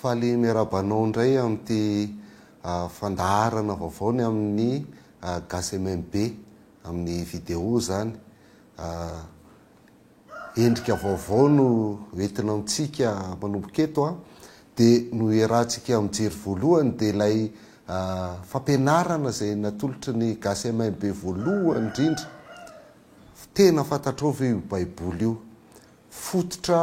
faly miarabanao indray amin'ity fandaharana vaovaony amin'ny GSMMB amin'ny vidéo zany endrika vaovao no entina amintsika manomboka eto dia no iarahantsika mijery voalohany dia ilay fampianarana izay natolotry ny GSMMB voalohany indrindra tena fantatrao ve io baiboly io fototra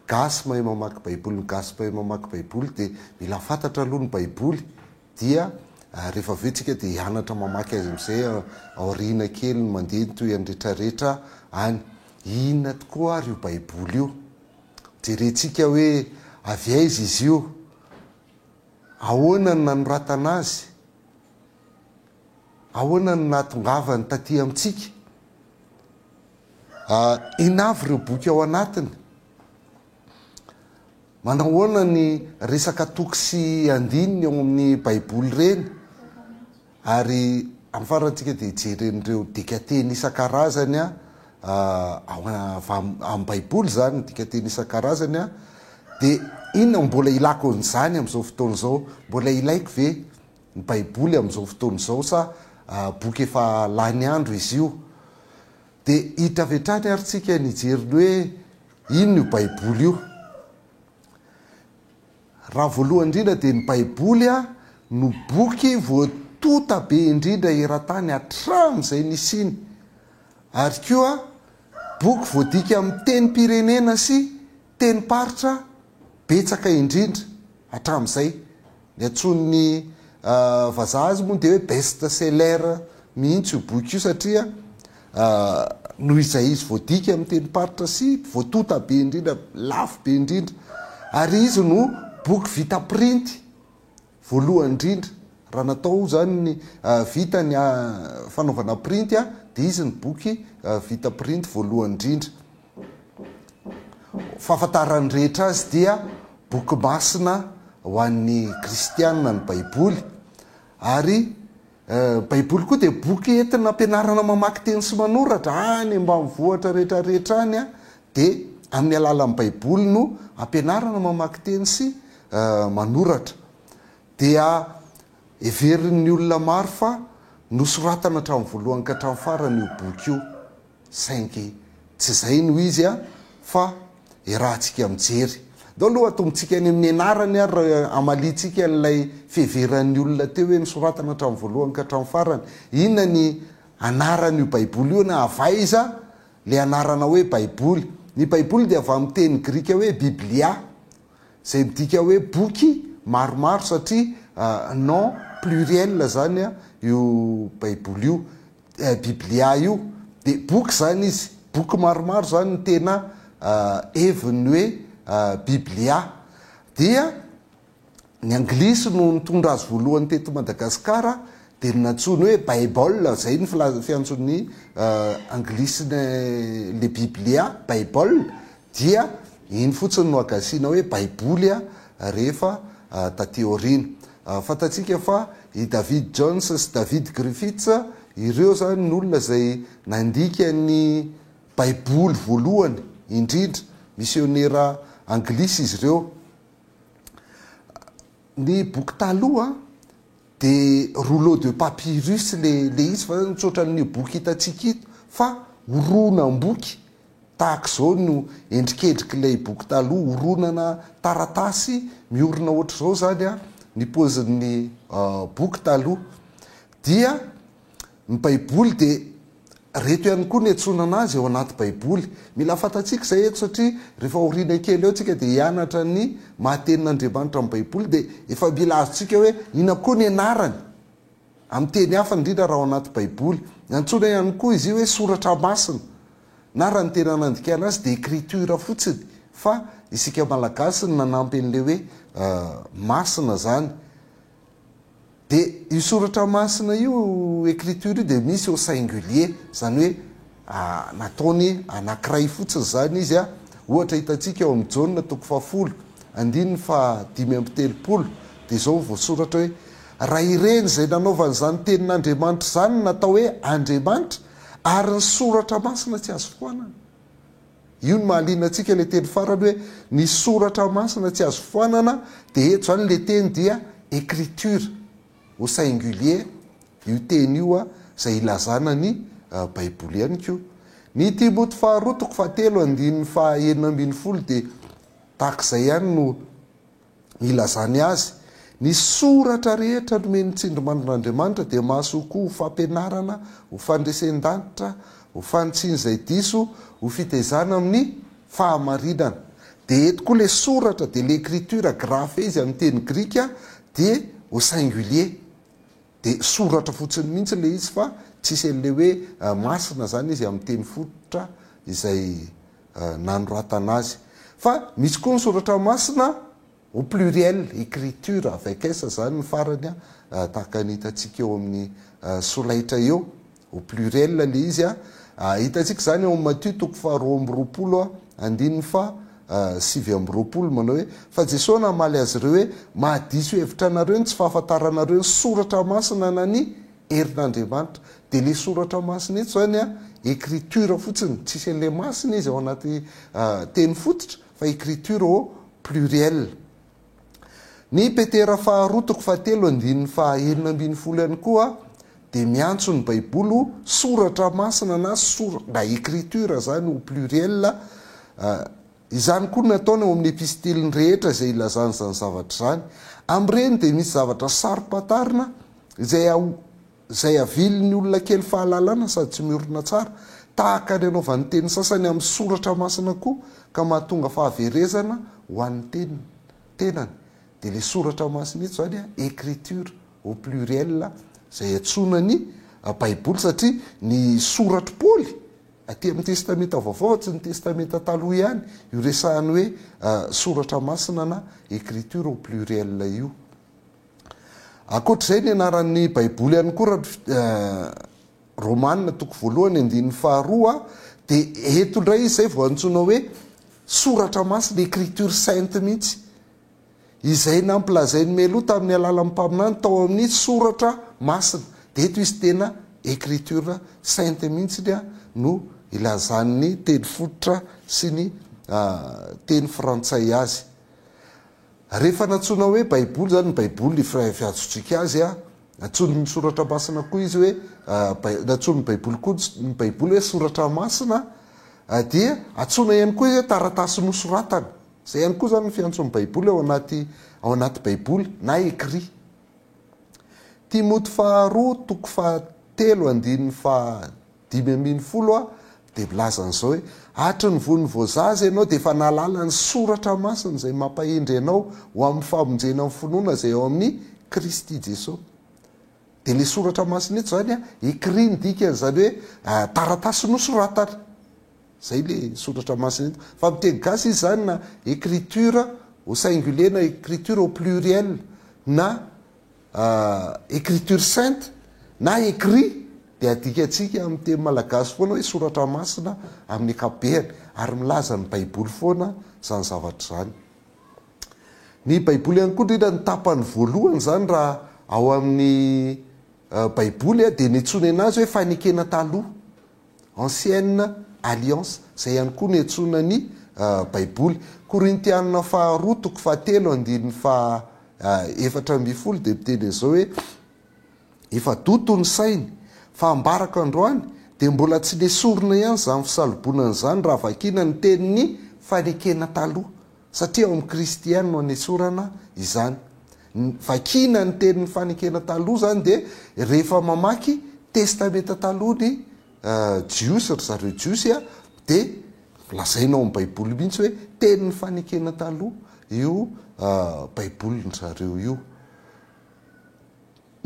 gasy mahay mamaky baiboly, ny gasy mahay mamaky baiboly dia mila fantatra aloha ny baiboly dia rehefa avy eo tsika dia hianatra mamaky azy amin'izay aoriana kely mandeha toy rehetrarehetra any inona tokoa ary io baiboly io jerentsika hoe avy aiza izy io ahoana ny nanoratana azy ahoana ny nahatongavany taty amintsika inavy ireo boky ao anatiny manahoana ny resaka toky sy andininy ao amin'ny baiboly reny ary amin'ny farantsika dia jeren'ireo dikateny isan-karazany amin'ny baiboly zany dikateny isan-karazany dia inona mbola ilako an'izany amin'izao fotoana izao mbola ilaiko ve ny baiboly amin'izao fotoana izao sa boky efa lany andro izy io dia hitravetrany ary tsika nijeriny hoe inona io baiboly io raha voalohany indrindra dia ny baiboly no boky voatota be indrindra eran-tany hatramin'izay nisiny ary koa boky voadika amin'ny teny pirenena sy teny paritra betsaka indrindra hatramin'izay ny antson'ny vazaha azy moa dia hoe best seller mihitsy io boky io satria noho izay izy voadika amin'ny teny paritra sy voatota be indrindra lafo be indrindra ary izy no boky vita print voalohany indrindra raha natao zany ny vita ny fanaovana print dia izy ny boky vita print voalohany indrindra fahafantarany rehetra azy dia boky masina ho an'ny kristianina ny baiboly ary baiboly koa dia boky entina ampianarana mamaky teny sy manoratra any ambanivohitra rehetrarehetra any dia amin'ny alalan'ny baiboly no ampianarana mamaky teny sy manoratra dia everin'ny olona maro fa nosoratana hatramin'ny voalohany ka hatramin'ny farany io boky io saingy tsy izay no izy fa irahantsika mijery dao aloha atomitsika any amin'ny anarany ary amalitsika n'ilay fiheveran'ny olona teo hoe nosoratana hatramin'ny voalohany ka hatramin'ny farany inona ny anaran'io baiboly io na avaiza le anarana hoe baiboly ny baiboly dia avy amin'ny teny grika hoe biblia izay midika hoe boky maromaro satria non pluriel zany io baiboly io biblia io dia boky zany izy boky maromaro zany ny tena eviny hoe biblia dia ny anglisy no nitondra azy voalohany teto Madagasikara dia nantsony hoe bible zay ny fiantson'ny anglisy le biblia bible dia iny fotsiny no agasina hoe baiboly rehefa taty aoriana fantatsika fa i David Jones sy David Griffiths ireo zany n'olona zay nandika ny baiboly voalohany indrindra missionnaire anglisy izy ireo ny boky taloha dia rouleau de papyrus le izy fa mitsotra ny boky hitatsika ito fa horonam-boky tahaka izao no endrikendrik'ilay boky taloha horonana taratasy miorina ohatra izao zany ny pozin'ny boky taloha dia ny baiboly dia reto ihany koa ny antsonana azy ao anaty baiboly mila fantatsika izay eto satria rehefa oriana kely eo tsika dia hianatra ny mahatenin'Andriamanitra amin'ny baiboly dia efa mila azontsika hoe inona koa ny anarany amin'ny teny hafa indrindra raha ao anaty baiboly ny antsona ihany koa izy io hoe soratra masina na raha ny tena nandikana azy dia écriture fotsiny fa isika malagasy ny nanampy an'le hoe masina zany dia io soratra masina io écriture io dia misy au singulier zany hoe nataony anankiray fotsiny zany izy ohatra hitatsika eo amin'ny jaune toko 10 andininy 5:telopolo dia izao voasoratra hoe raha ireny zay nanaovany zany tenin'Andriamanitra zany natao hoe Andriamanitra ary ny soratra masina tsy azo foanana io ny mahaliana antsika le teny farany hoe ny soratra masina tsy azo foanana dia eto zany le teny dia écriture au singulier io teny io a zay ilazana ny baiboly ihany koa. Ny Timoty faharoa toko fahatelo andininy fahaenina ambin'ny folo dia tahak'izay ihany no ilazany azy. Ny soratra rehetra nomeny tsindrimandrin'Andriamanitra dia mahasoa ho fampianarana, ho fandresen-danitra, ho fanotsiny izay diso, ho fitaizana amin'ny fahamarinana. Dia eto koa le soratra dia l'écriture graphe izy amin'ny teny grika dia au singulier. Dia soratra fotsiny mihitsy le izy fa tsisy an'le hoe masina zany izy amin'ny teny fototra izay nanoratana azy. Fa misy koa ny soratra masina au pluriel, écriture avec s zany ny farany tahaka ny hitantsika eo amin'ny solaitra eo, au pluriel le izy hitantsika zany eo amin'ny Matthieu toko faharoa amby roapolo andininy fa sivy amby roapolo manao hoe fa Jesosy namaly azy ireo hoe mahadiso hevitra anareo ny tsy fahafantaranareo ny soratra masina na ny herin'Andriamanitra. Dia le soratra masina eto zany écriture fotsiny, tsisy an'le masina izy ao anaty teny fototra fa écriture au pluriel. Ny Petera faharoa toko fahatelo andininy fahaenina ambin'ny folo ihany koa dia miantso ny baibolo soratra masina na écriture zany au pluriel. Izany koa nataony ao amin'ny epistiliny rehetra izay ilazany zany zavatra zany. Am'ireny dia misy zavatra sarom-patarina izay avily ny olona kely fahalalana sady tsy miorina tsara, tahaka ny anaovan'ny teny sasany amin'ny soratra masina koa ka mahatonga fahaverezana ho an'ny tenany. Dia le soratra masina eto zany écriture au pluriel izay antsoina ny baiboly satria ny soratro Paoly aty amin'ny testamenta vaovao tsy ny testamenta taloha ihany io resahany hoe soratra masina na écriture au pluriel io. Ankoatr'izay ny anaran'ny baiboly ihany koa Romanina toko voalohany andininy faharoa dia eto indray izy izay vao antsoina hoe soratra masina, écriture sainte mihitsy, izay nampilazainy meloa tamin'ny alalan'ny mpaminany tao amin'ny soratra masina. Dia eto izy tena écriture sainte mihitsy no ilazan'ny teny fototra sy ny teny frantsay azy. Rehefa natsoina hoe baiboly zany, ny baiboly fiatsotsika azy natsony ny soratra masina koa izy hoe natsony ny baiboly koa ny baiboly hoe soratra masina dia atsoina ihany koa izy hoe taratasy nosoratana. Zay ihany koa zany ny fiantson'ny baiboly ao anaty baiboly na écrit. Timoty faharoa toko fahatelo andininy fahadimy ambin'ny folo dia milaza an'izao hoe hatry ny von'ny voazaza ianao dia efa nahalala ny soratra masina izay mampahindry ianao ho amin'ny famonjena amin'ny finoana izay ao amin'ny Kristy Jesosy. Dia le soratra masina eto zany écrit ny dikan'izany hoe taratasy nosoratana. Zay le soratra masina eto. Fa miteny gasy izy zany na écriture au singulier na écriture au pluriel na écriture sainte na écrit dia adikantsika amin'ny teny malagasy foana hoe soratra masina amin'ny ankapobeny ary milaza ny baiboly foana zany zavatra zany. Ny baiboly ihany koa indrindra ny tapany voalohany zany raha ao amin'ny baiboly dia nitsony anazy hoe fanekena taloha, ancienne alliance, zay ihany koa nitsona ny baiboly. Korintianina faharoa toko fahatelo andininy efatra amby folo dia miteny izao hoe efa doto ny sainy fa ambaraka androany dia mbola tsy nesorina ihany zany fisalobonana zany raha vakina ny tenin'ny fanekena taloha, satria ao amin'ny kristiana no anesorana izany. Vakina ny tenin'ny fanekena taloha zany dia rehefa mamaky testamenta taloha ny jiosy ry zareo jiosy dia lazaina ao amin'ny baiboly mihitsy hoe tenin'ny fanekena taloha io baiboly ny zareo io.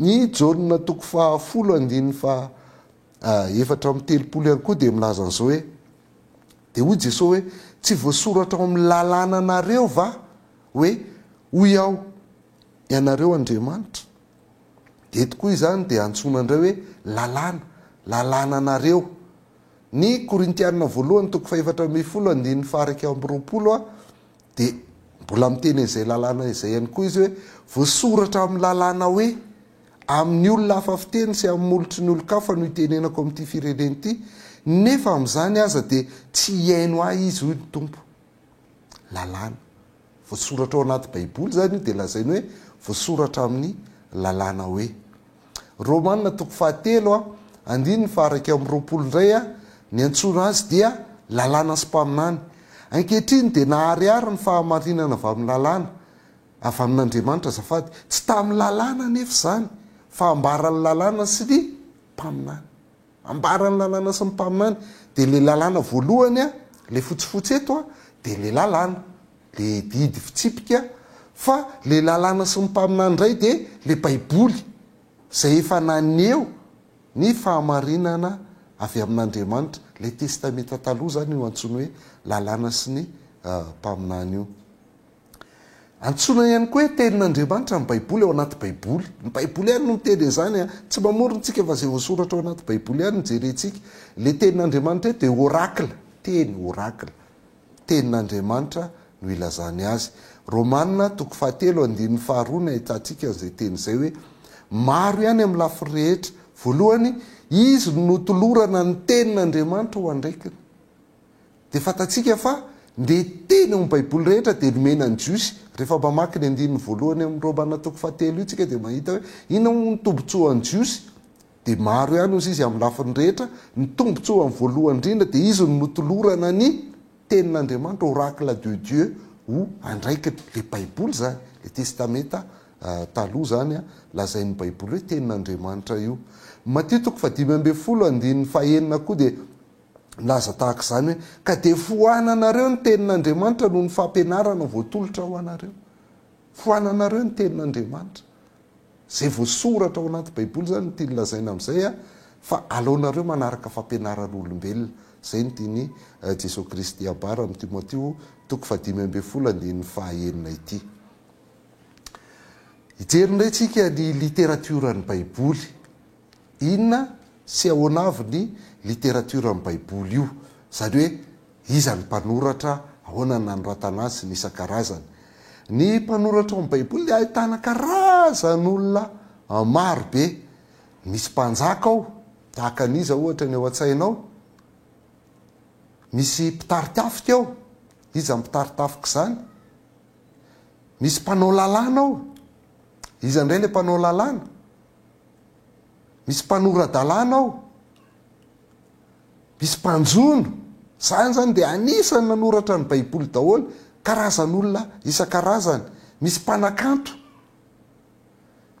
Ny Jaonina toko fahafolo andininy efatra amin'ny telopolo ihany koa dia milaza an'izao hoe dia hoy Jesosy hoe tsy voasoratra ao amin'ny lalàna anareo va hoe hoy aho ianareo Andriamanitra. Dia eto koa izany dia antsoina indray hoe lalàna anareo. Ny Korintianina voalohany toko faefatra amby folo andininy faharaiky amby roapolo dia mbola miteny izay lalàna izay ihany koa izy hoe voasoratra amin'ny lalàna hoe amin'ny olona hafa fiteny sy amin'ny molotry ny olo-kafa no itenenako amin'ity fireneny ity nefa amin'izany aza dia tsy iaino ahy izy hoy ny tompo. Lalàna voasoratra ao anaty baiboly zany io dia lazainy hoe voasoratra amin'ny lalàna hoe Romanina 7:9 indray a ny antsoina azy dia lalàna sy mpaminany. Ankehitriny dia nahariary ny fahamarinana avy amin'ny lalàna avy amin'Andriamanitra zafady, tsy tamin'ny lalàna nefa izany fa ambarany lalàna sy ny mpaminany. Ambarany lalàna sy ny mpaminany dia le lalàna voalohany a le fotsifotsy eto a dia le lalàna le didy fitsipika, fa le lalàna sy ny mpaminany indray dia le baiboly zay efa naneo ny fahamarinana avy amin'Andriamanitra, le testamenta taloha zany io antsoina hoe lalàna sy ny mpaminany io. Antsoina ihany koa hoe tenin'Andriamanitra ny baiboly ao anaty baiboly. Ny baiboly ihany no miteny izany a, tsy mamorontsika fa zay voasoratra ao anaty baiboly ihany mijerentsika. Le tenin'Andriamanitra dia oracle, teny oracle, tenin'Andriamanitra no ilazany azy. Romanina 7:2 ahitantsika an'izay teny izay hoe maro ihany amin'ny lafy rehetra. Voalohany, izy no notolorana ny tenin'Andriamanitra ho andraikiny. Dia fantatsika fa nde teny amin'ny baiboly rehetra dia nomena ny jiosy. Rehefa mamaky ny 1 amin'ny Romanina 7 io tsika dia mahita hoe ina ny tombontsoan'ny jiosy. Dia maro ihany ozy izy amin'ny lafiny rehetra, ny tombontsoany voalohany indrindra dia izy no notolorana ny tenin'Andriamanitra, oracle de Dieu ho andraikiny. Le baiboly zany, le testamenta taloha zany a lazain'ny baiboly hoe tenin'Andriamanitra io. Matteo 5:20 koa dia laza tahaka izany hoe ka dia fohananareo ny tenin'Andriamanitra noho ny fampianarana voatolotra ho anareo. Fohananareo ny tenin'Andriamanitra zay voasoratra ao anaty baiboly zany no tiany lazaina amin'izay a, fa aleonareo manaraka fampianaran'olombelona. Zay no tiany Jesosy Kristy abara amin'ny Timothée 5:21 ity. Hijery indray tsika ny literatiorany baiboly. Inona sy ahoana avy ny literatiorany baiboly io, zany hoe iza ny mpanoratra, ahoana ny nanoratana azy ny isan-karazany. Ny mpanoratra amin'ny baiboly dia ahitana karazan'olona maro be. Misy mpanjaka ao, tahaka an'iza ohatra ny ao an-tsainao. Misy mpitaritafika ao, iza mpitaritafika izany. Misy mpanao lalàna ao, iza indray le mpanao lalàna. Misy mpanora-dalàna ao, misy mpanjono. Zany zany dia anisany nanoratra ny baiboly daholo, karazan'olona isan-karazany. Misy mpanakanto,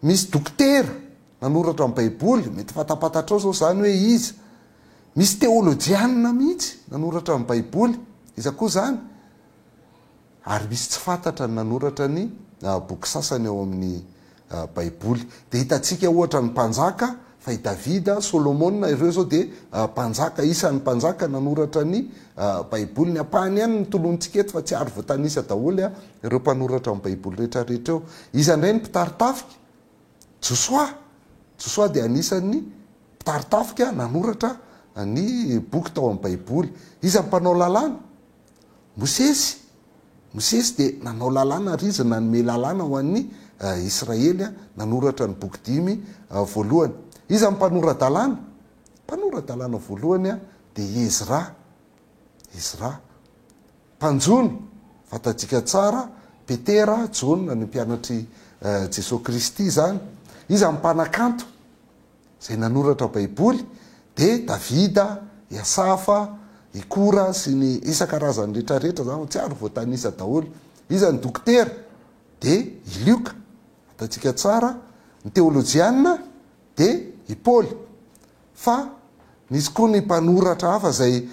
misy dokotera nanoratra ny baiboly, mety fatapatatrao zao zany hoe iza. Misy teolojianina mihitsy nanoratra ny baiboly, iza koa zany. Ary misy tsy fantatra ny nanoratra ny boky sasany ao amin'ny baiboly. Dia hitantsika ohatra ny mpanjaka, fa i Davida, Solomona, ireo zao dia mpanjaka, isan'ny mpanjaka nanoratra ny baiboly. Ny ampahany ihany ny tolontsika eto fa tsy ary voatanisa daholo ireo mpanoratra ny baiboly rehetrarehetra eo. Iza indray ny mpitaritafika, Josoa dia anisan'ny mpitaritafika nanoratra ny boky tao amin'ny baiboly. Iza mpanao lalàna, Mosesy dia nanao lalàna ary izy nanome lalàna ho an'ny Israely, nanoratra ny boky 10 voalohany. Iza mpanorad-dalàna voalohany dia Ezra. Mpanjono fantatsika tsara, Petera, Jona ny mpianatry Jesosy Kristy zany. Iza mpanakanto zay nanoratra baiboly dia Davida, Iasafa, Ikora sy ny isan-karazany rehetrarehetra zany tsy ary voatanisa daholo. Iza ny dokotera dia Ilioka fantatsika tsara, ny teolojianina dia i Paoly. Fa nisy koa ny mpanoratra hafa zay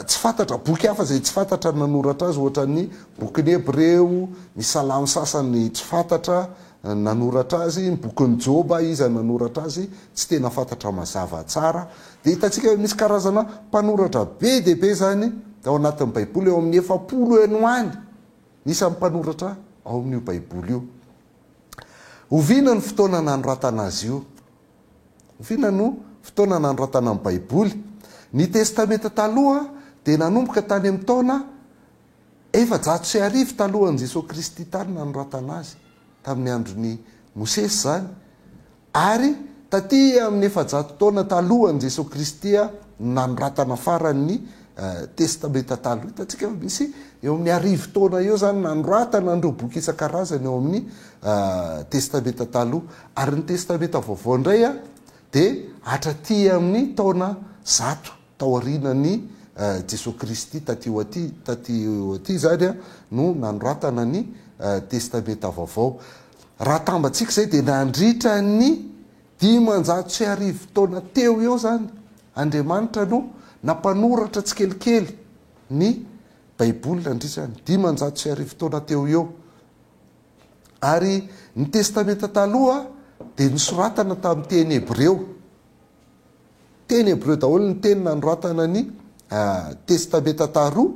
tsy fantatra, boky hafa zay tsy fantatra nanoratra azy, ohatra ny bokin'ny Hebreo, ny salamo sasany tsy fantatra nanoratra azy, ny bokin'ny Joba iza nanoratra azy tsy tena fantatra mazava tsara. Dia hitantsika misy karazana mpanoratra be dia be zany ao anatin'ny baiboly, eo amin'ny 700 eno any nisan'ny mpanoratra ao amin'io baiboly io. Oviana ny fotoana nanoratana azy io, oviana no fotoana nanoratana amin'ny baiboly. Ny testamenta taloha dia nanomboka tany amin'ny taona 400 talohan'i Jesosy Kristy tany nanoratana azy, tamin'ny andron'ny Mosesy zany. Ary taty amin'ny 400 taona talohan'i Jesosy Kristy nanoratana farany testamenta taloha. Hitantsika misy eo amin'ny arivo taona eo zany nanoratana andreo boky isan-karazany eo amin'ny testamenta taloha. Ary ny testamenta vaovao indray a dia hatraty amin'ny taona 100 taorinany Jesosy Kristy tatio aty zany a no nanoratana ny testamenta vaovao. Raha tambatsika zay dia nandritra ny 500 taona teo eo zany Andriamanitra no nampanoratra tsikelikely ny baiboly nandritra ny 500 taona teo eo. Ary ny testamenta taloha dia nisoratana tamin'ny teny Hebreo. Teny Hebreo daholo ny teny nanoratana ny testamenta taloha.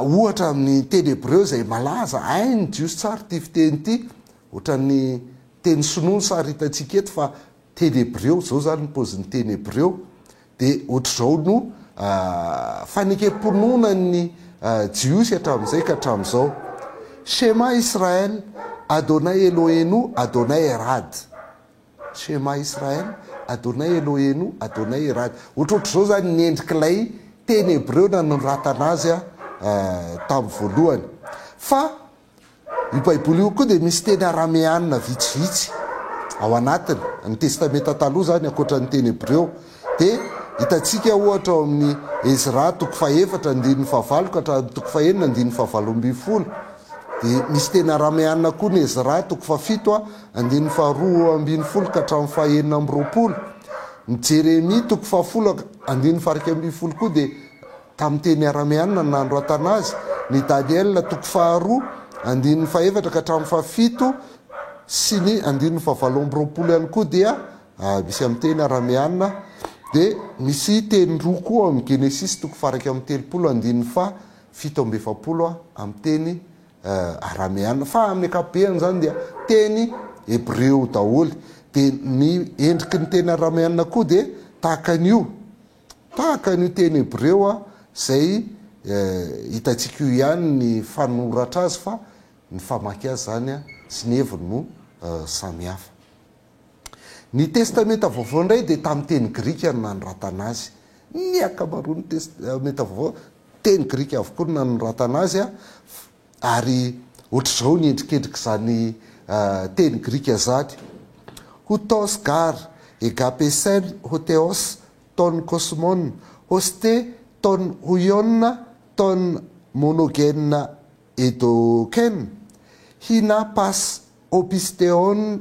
Ohatra amin'ny teny Hebreo izay malaza hainy jiosy tsara ty fiteny ity, ohatran'ny teny sinoa sary hitantsika eto fa teny Hebreo zao zany ny paozin'ny teny Hebreo. Dia ohatr'izao no fanekempononany jiosy hatramin'izay ka hatramin'izao: Shema Israel Adonai Elohenu Adonai Erad. Shema Israel Adonai Elohenu Adonai Erad. Ohatrohatr'izao zany nyendrik'ilay teny Hebreo na noratana azy tamin'ny voalohany. Fa io baiboly io koa dia misy teny arameanina vitsivitsy ao anatiny. Ny testamenta taloha zany ankoatran'ny teny Hebreo. Dia hitantsika ohatra ao amin'ny Ezra 4:4-9 ka hatramin'ny 4:9-12. Dia misy teny arameanina koa ny Ezra 7:2-12 ka hatramin'ny 4:9. Ny Jeremia 10:10-12 koa dia tamin'ny teny arameanina nanoratana azy. Ny Daniel 2:4 ka hatramin'ny 7 sy ny 17 ihany koa dia misy amin'ny teny arameanina. Dia misy teny roa koa amin'ny Genesis 1:13-7 amin'ny teny arameanina. Fa amin'ny ankapobeny zany dia teny Hebreo daholo. Dia ny endriky ny teny arameanina koa dia tahaka an'io teny Hebreo zay hitantsika io ihany ny fanoratra azy, fa ny famaky azy zany sy ny heviny no samihafa. Ny testamenta vaovao indray dia tamin'ny teny Grika no nanoratana azy. Ny ankamaroan'ny testamenta vaovao teny Grika avokoa no nanoratana azy ary ohatr'izao ny endrikendriky zany teny Grika zany: Hutos gar egapesen hoteos ton kosmon hoste ton huionna ton monogenna edoken hina pas opisteon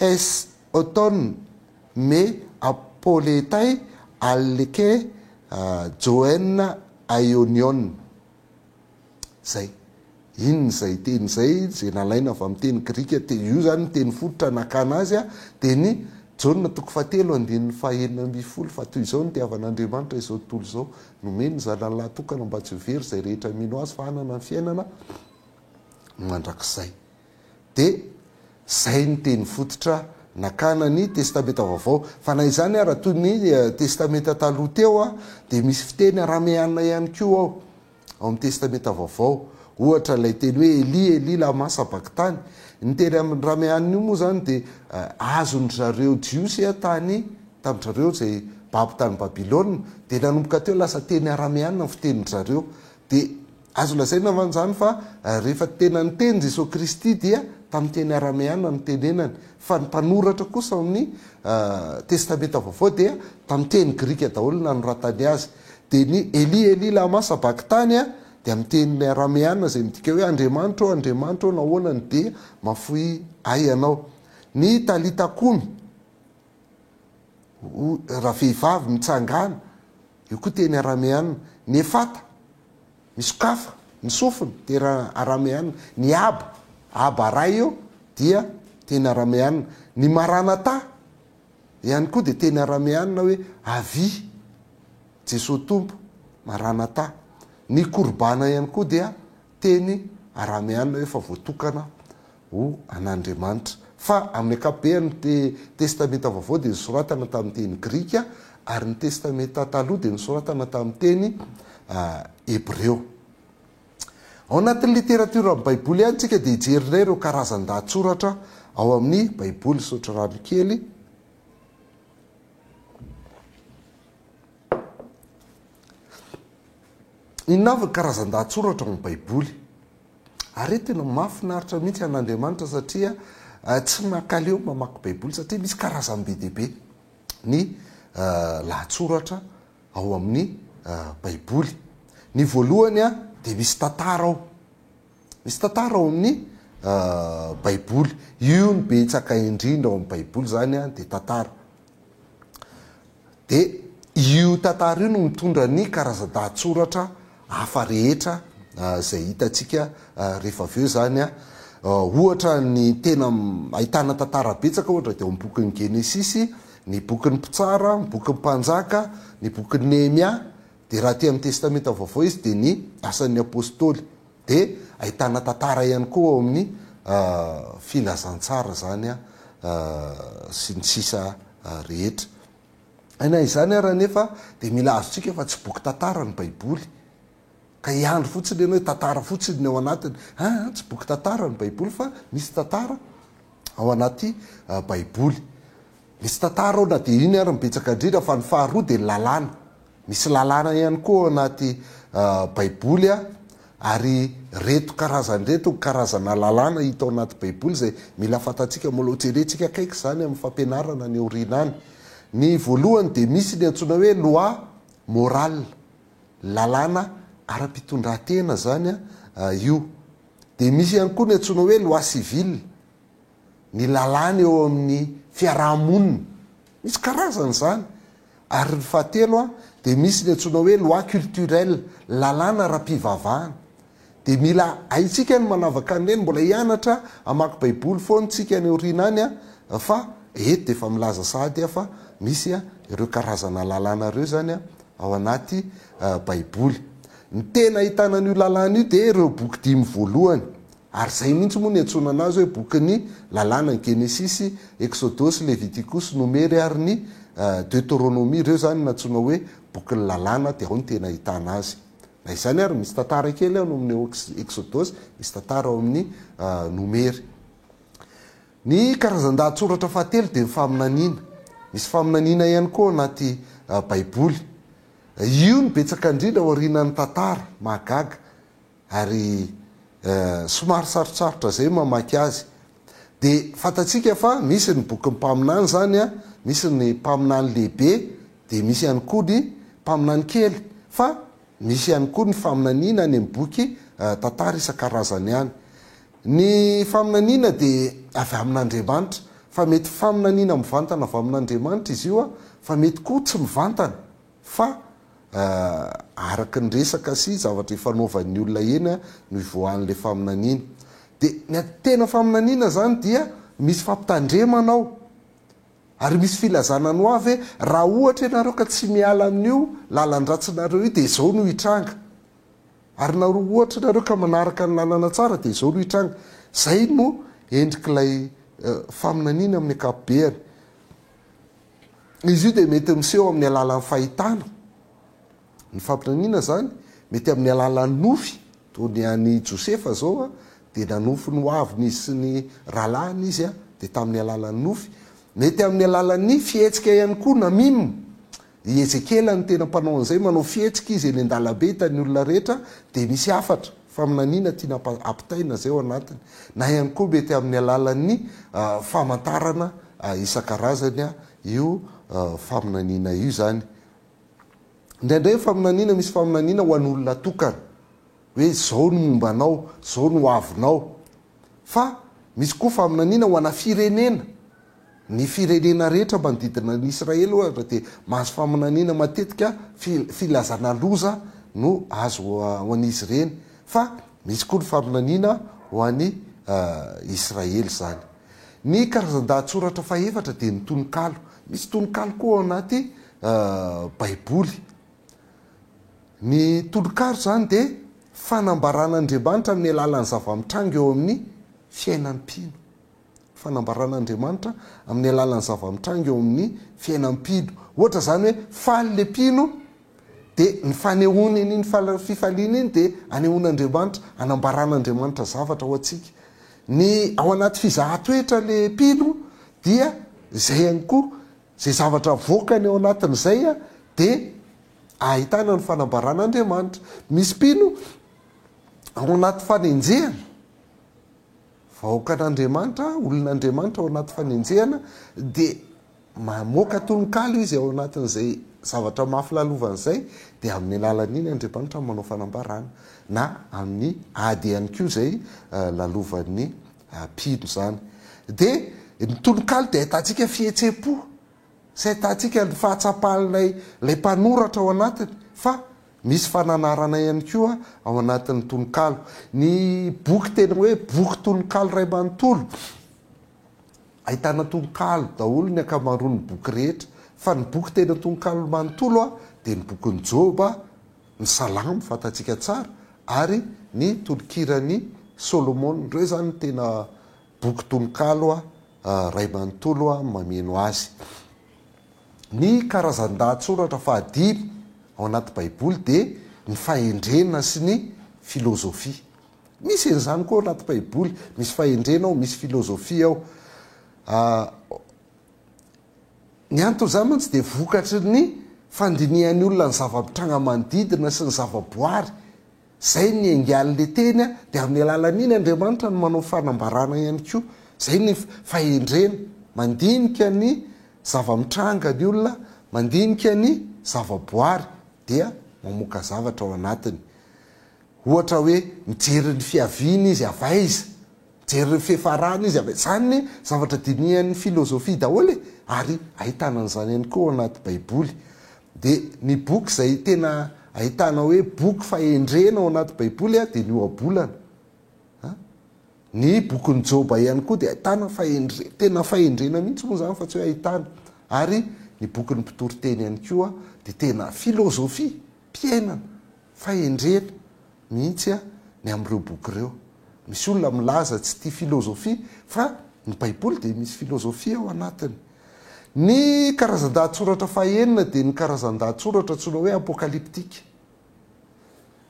hes oton me apoletai alleke joenna aionion. Zay inona zay teny zay nalaina avy amin'ny teny Grika. Io zany teny fototra nakana azy dia ny Jaona 7:9-12. Fa toy izao ny tiavan'Andriamanitra izao tontolo izao, nomeny ny zanany lahatokana mba tsy ho very izay rehetra mino azy fa hanana ny fiainana mandrakizay. Dia zay ny teny fototra nakana ny testamenta vaovao. Fa na izany raha toy ny testamenta taloha teo dia misy fiteny arameanina ihany koa ao amin'ny testamenta vaovao. Ohatra ilay teny hoe Eli lama sabakitany. Ny teny amin'ny rameanina io moa zany dia azony zareo jiosy tany tamin'ny zareo izay babo tany Babilôna. Dia nanomboka teo lasa teny arameanina ny fitenin zareo. Dia azo lazaina man'izany fa rehefa tena niteny Jesosy Kristy dia tamin'ny teny arameanina no tenenany. Fa ny mpanoratra kosa amin'ny testamenta vaovao dia tamin'ny teny Grika daholo nanoratany azy. Dia ny Eli lama sabakitany dia amin'ny teny arameanina izay midika hoe Andriamanitra nahoana ny dia mafoy ay ianao. Ny talitakomy, raha vehivavy mitsangana, io koa teny arameanina. Ny efata, misokafa, ny sofina, teny arameanina. Ny aba ray io dia teny arameanina. Ny maranata ihany koa dia teny arameanina hoe avy Jesosy tompo, maranata. Ny korbana ihany koa dia teny arameanina hoe fa voatokana ho an'Andriamanitra. Fa amin'ny ankapobeny testamenta vaovao dia nisoratana tamin'ny teny Grika ary ny testamenta taloha dia nisoratana tamin'ny teny Hebreo. Ao anatin'ny literatiora amin'ny baiboly ihany tsika dia hijerinay ireo karazan-dahatsoratra ao amin'ny baiboly. Saotra rano kely. inavy karazan-dahatsoratra ny baiboly ary tena mafinaritra mihitsy an'Andriamanitra satria tsy makaleo mamaky baiboly satria misy karazany be deaibe ny lahatsoratra ao amin'ny baiboly. Ny voalohany dia misy tantara ao, misy tantara ao amin'ny baiboly. Io ny betsaka indrindra ao amin'ny baiboly zany dia tantara. Dia io tantara io no mitondra ny karazan-dahatsoratra hafa rehetra izay hitantsika rehefa avy eo zany ohatra ny tena ahitana tantara betsaka ohatra dia ao amin'ny bokin'ny Genesisy, ny bokin'ny Mpitsara, ny bokin'ny Mpanjaka, ny bokin'ny Nehemia. Dia raha ty amin'ny testamenta vaovao izy dia ny asan'ny apôstôly. Dia ahitana tantara ihany koa ao amin'ny filazantsara zany sy ny sisa rehetra. Aina izany raha nefa dia mila azontsika fa tsy boky tantara ny baiboly, ka iandro fotsiny ianao hoe tantara fotsiny ny ao anatiny. Tsy boky tantara ny baiboly fa misy tantara ao anaty baiboly. Misy tantara ao na dia iny ary mibetsaka indrindra fa ny faharoa dia lalàna. Misy lalàna ihany koa ao anaty baiboly ary reto karazana lalàna hita ao anaty baiboly zay mila fantatsika maloha jerentsika kaiky zany amin'ny fampianarana ny orinany. Ny voalohany dia misy ny antsoina hoe loi morale, lalàna ara-pitondran-tena zany io. Dia misy ihany koa ny antsoina hoe loi civile, ny lalàna eo amin'ny fiarahamonina. Misy karazany zany. Ary ny fahatelo dia misy ny antsoina hoe loi culturelle, lalàna ara-pivavahana. Dia mila haitsika ny manavaka an'ireny, mbola hianatra hamaky baiboly foana tsika ny orinany fa eto dia efa milaza sahady fa misy ireo karazana lalàna ireo zany ao anaty baiboly. Ny tena ahitana an'io lalàna io dia ireo boky 5 voalohany. Ary zay mihitsy moa ny antsona anazy hoe bokin'ny lalàna, ny Genesisy, Exodus, Leviticus, Nomere ary ny Deutéronomie. Ireo zany nantsona hoe bokin'ny lalàna dia ao ny tena ahitana azy. Na izany ary misy tantara kely ao amin'ny Exodus, misy tantara ao amin'ny Nomere. Ny karazan-dahatsoratra fahatelo dia ny faminaniana. Misy faminaniana ihany koa anaty baiboly. Io ny betsaka indrindra aorianan'ny tantara mahagaga ary somary sarotsarotra zay mamaky azy. Dia fantatsika fa misy ny bokin'ny mpaminany zany misy ny mpaminany lehibe, dia misy ihany koa ny mpaminany kely. Fa misy ihany koa ny faminaniana any amin'ny boky tantara isan-karazany ihany. Ny faminaniana dia avy amin'Andriamanitra, fa mety faminaniana mivantana avy amin'Andriamanitra izy io fa mety koa tsy mivantana fa araka ny resaka sy zavatra ifanaovan'ny olona eny no ivoahan'ilay faminaniana. Dia ny tena faminaniana zany dia misy fampitandremana ao ary misy filazana no avy raha ohatra ianareo ka tsy miala amin'io lalan-dratsinareo io dia izao no hitranga, ary na ohatra ianareo ka manaraka ny lalana tsara dia izao no hitranga. Zay no endrik'ilay faminaniana amin'ny ankapobeny. Izy io dia mety miseho amin'ny alalan'ny fahitana. Ny faminaniana zany mety amin'ny alalan'ny nofy, toy ny any Josefa zao dia nanofy ny hoaviny izy sy ny rahalahiny izy dia tamin'ny alalan'ny nofy. Mety amin'ny alalan'ny fihetsika ihany koa na mimo. I Ezekela ny tena mpanao an'izay, manao fihetsika izy eny an-dalambe hitan'ny olona rehetra dia misy afatra faminaniana tiana ampitaina zay ao anatiny. Na ihany koa mety amin'ny alalan'ny famantarana isan-karazany io faminaniana io zany. Indraindray faminaniana, misy faminaniana ho an'olona tokana hoe zao no mombanao, zao no avinao. Fa misy koa faminaniana ho ana firenena. Ny firenena rehetra manodidina ny Israely ohatra dia mahazo faminaniana matetika filazana loza no azo ho an'izy ireny. Fa misy koa ny faminaniana ho an'ny Israely zany. Ny karazan-dahatsoratra fahaefatra dia ny tononkalo. Misy tononkalo koa ao anaty baiboly. Ny tononkalo zany dia fanambaran'Andriamanitra amin'ny alalan'ny zava-mitranga eo amin'ny fiainan'ny mpino. Fanambaran'Andriamanitra amin'ny alalan'ny zava-mitranga eo amin'ny fiainan'ny mpino. Ohatra zany hoe faly le mpino dia ny fanehoana iny fifaliana iny dia anehoan'Andriamanitra, anambaran'Andriamanitra zavatra ho antsika. Ny ao anaty fizahan-toetra le mpino dia zay ihany koa, zay zavatra voakany ao anatin'izay dia ahitana ny fanambaran'Andriamanitra. Misy pino ao anaty fanenjehana vahoakan'Andriamanitra, olon'Andriamanitra ao anaty fanenjehana, dia mamoaka tononkalo izy ao anatin'izay zavatra mafilalovan'izay, dia amin'ny alalan'iny Andriamanitra manao fanambarana, na amin'ny ady ihany koa izay lalovan'ny pino zany. Dia ny tononkalo dia ahitantsika fihetsem-po, sy ahitantsika ny fahatsapahan'ilay mpanoratra ao anatiny, fa misy fananarana ihany koa ao anatin'ny tononkalo. Ny boky tena hoe boky tononkalo ray manontolo, ahitana tononkalo daholo ny akamaroan'ny boky rehetra, fa ny boky tena tononkalo manontolo dia ny bokin'ny Joba, ny Salamo fantatsika tsara, ary ny tolokirany Solomon. Ireo zany tena boky tononkalo ray manontolo mameno azy. Ny karazan-dahatsoratra fahadimy ao anaty baiboly dia ny fahendrena sy ny filozofia. Misy an'izany koa ao anaty baiboly, misy fahendrena ao, misy filozofia ao. Ny antony zany mantsy dia vokatry ny fandinihan'ny olona ny zava-mitranga manodidina sy ny zava-boary. Zay ny engalin'le teny, dia amin'ny alalan'iny Andriamanitra no manao fanambarana ihany koa. Zay ny fahendrena, mandinika ny zava-mitranga ny olona, mandinika ny zava-boary, dia mamoaka zavatra ao anatiny. Ohatra hoe mijery ny fiaviana izy avaiza, mijery ny fiafarana izy avaiza, zany ny zavatra dinihan'ny filozofia daholo, ary ahitana an'izany ihany koa ao anaty baiboly. Dia ny boky izay tena ahitana hoe boky fahendrena ao anaty baiboly dia ny ohabolana. Ny bokin'ny Joba ihany koa dia ahitana tena fahendrena mihitsy moa zany fa tsy hoe ahitana. Ary ny bokin'ny Mpitoriteny ihany koa dia tena filozofia, mpiainana, fahendrena mihitsy ny amin'ireo boky ireo. Misy olona milaza tsy tia filozofia, fa ny baiboly dia misy filozofia ao anatiny. Ny karazan-dahatsoratra fahenina dia ny karazan-dahatsoratra antsoina hoe apokaliptika.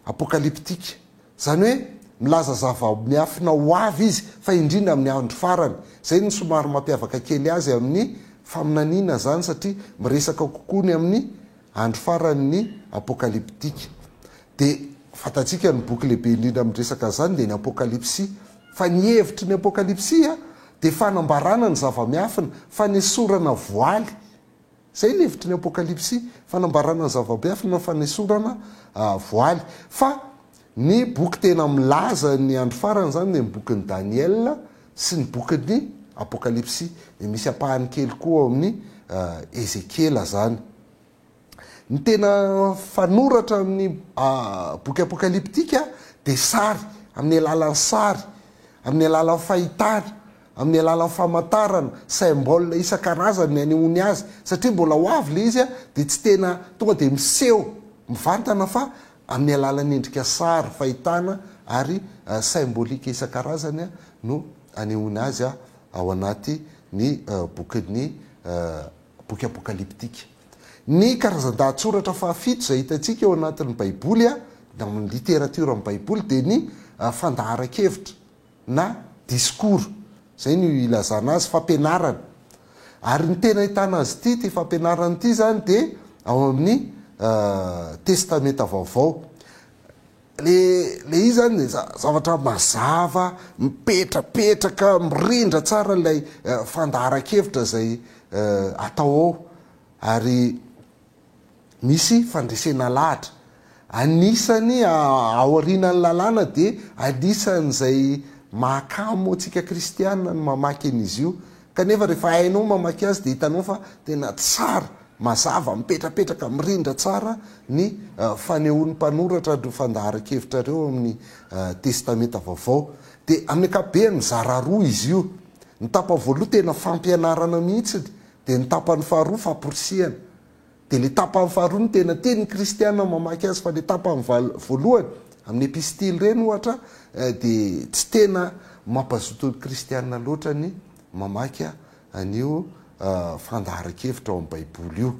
Apokaliptika zany hoe milaza zava-miafina ho avy izy, fa indrindra amin'ny andro farany. Zay ny somary mampiavaka kely azy amin'ny faminaniana zany, satria miresaka kokoa ny amin'ny andro faran'ny apokaliptika. Dia fantatsika ny boky lehibe indrindra miresaka zany dia ny apokalipsia. Fa ny hevitry ny apokalipsia dia fanambarana ny zava-miafina, fanesorana voaly. Zay ny hevitry ny apokalipsia, fanambarana ny zava-miafina, fanesorana voaly. Fa ny boky tena milaza ny andro farany zany dia ny bokin'ny Daniel sy ny bokin'ny apokalipsia. Dia misy apahany kely koa amin'ny Ezekiela zany. Ny tena fanoratra amin'ny boky apokaliptika dia sary, amin'ny alalan'ny sary, amin'ny alalan'ny fahitana, amin'ny alalan'ny famantarana, symbole isan-karazany ny anehoany azy, satria mbola ho avy le izy dia tsy tena tonga dia miseho mivantana, fa amin'ny alalan'ny endrika sary, fahitana ary symbolika isan-karazany no anehoany azy ao anaty ny boky apokaliptika. Ny karazan-dahatsoratra fahafito izay hitantsika ao anatin'ny baiboly, na amin'ny literatiora amin'ny baiboly, dia ny fandaharan-kevitra na diskour. Zay ny ilazana azy, fampianarana. Ary ny tena ahitana azy ity fampianarana ity zany dia ao amin'ny testamenta vaovao. Le izy zany dia zavatra mazava, mipetrapetraka, mirindra tsara ilay fandaharan-kevitra izay atao ao. Ary misy fandresena lahatra. Anisany aorianany lalàna dia anisan'izay mahakamo antsika kristianina ny mamaky an'izy io. Kanefa rehefa hainao mamaky azy dia hitanao fa tena tsara, mazava, mipetrapetraka, mirindra tsara ny fanehoan'ny mpanoratra ny fandaharan-kevitra ireo amin'ny testamenta vaovao. Dia amin'ny ankapobeny mizara roa izy io. Ny tapany voaloha tena fampianarana mihitsiny, dia ny tapany faharoa famporisihana. Dia le tapany faharoa ny tena teny kristianina mamaky azy, fa le tapany voalohany amin'ny epistily ireny ohatra dia tsy tena mampazoto ny kristianina loatra ny mamaky an'io fandaharan-kevitra ao amin'ny baiboly io.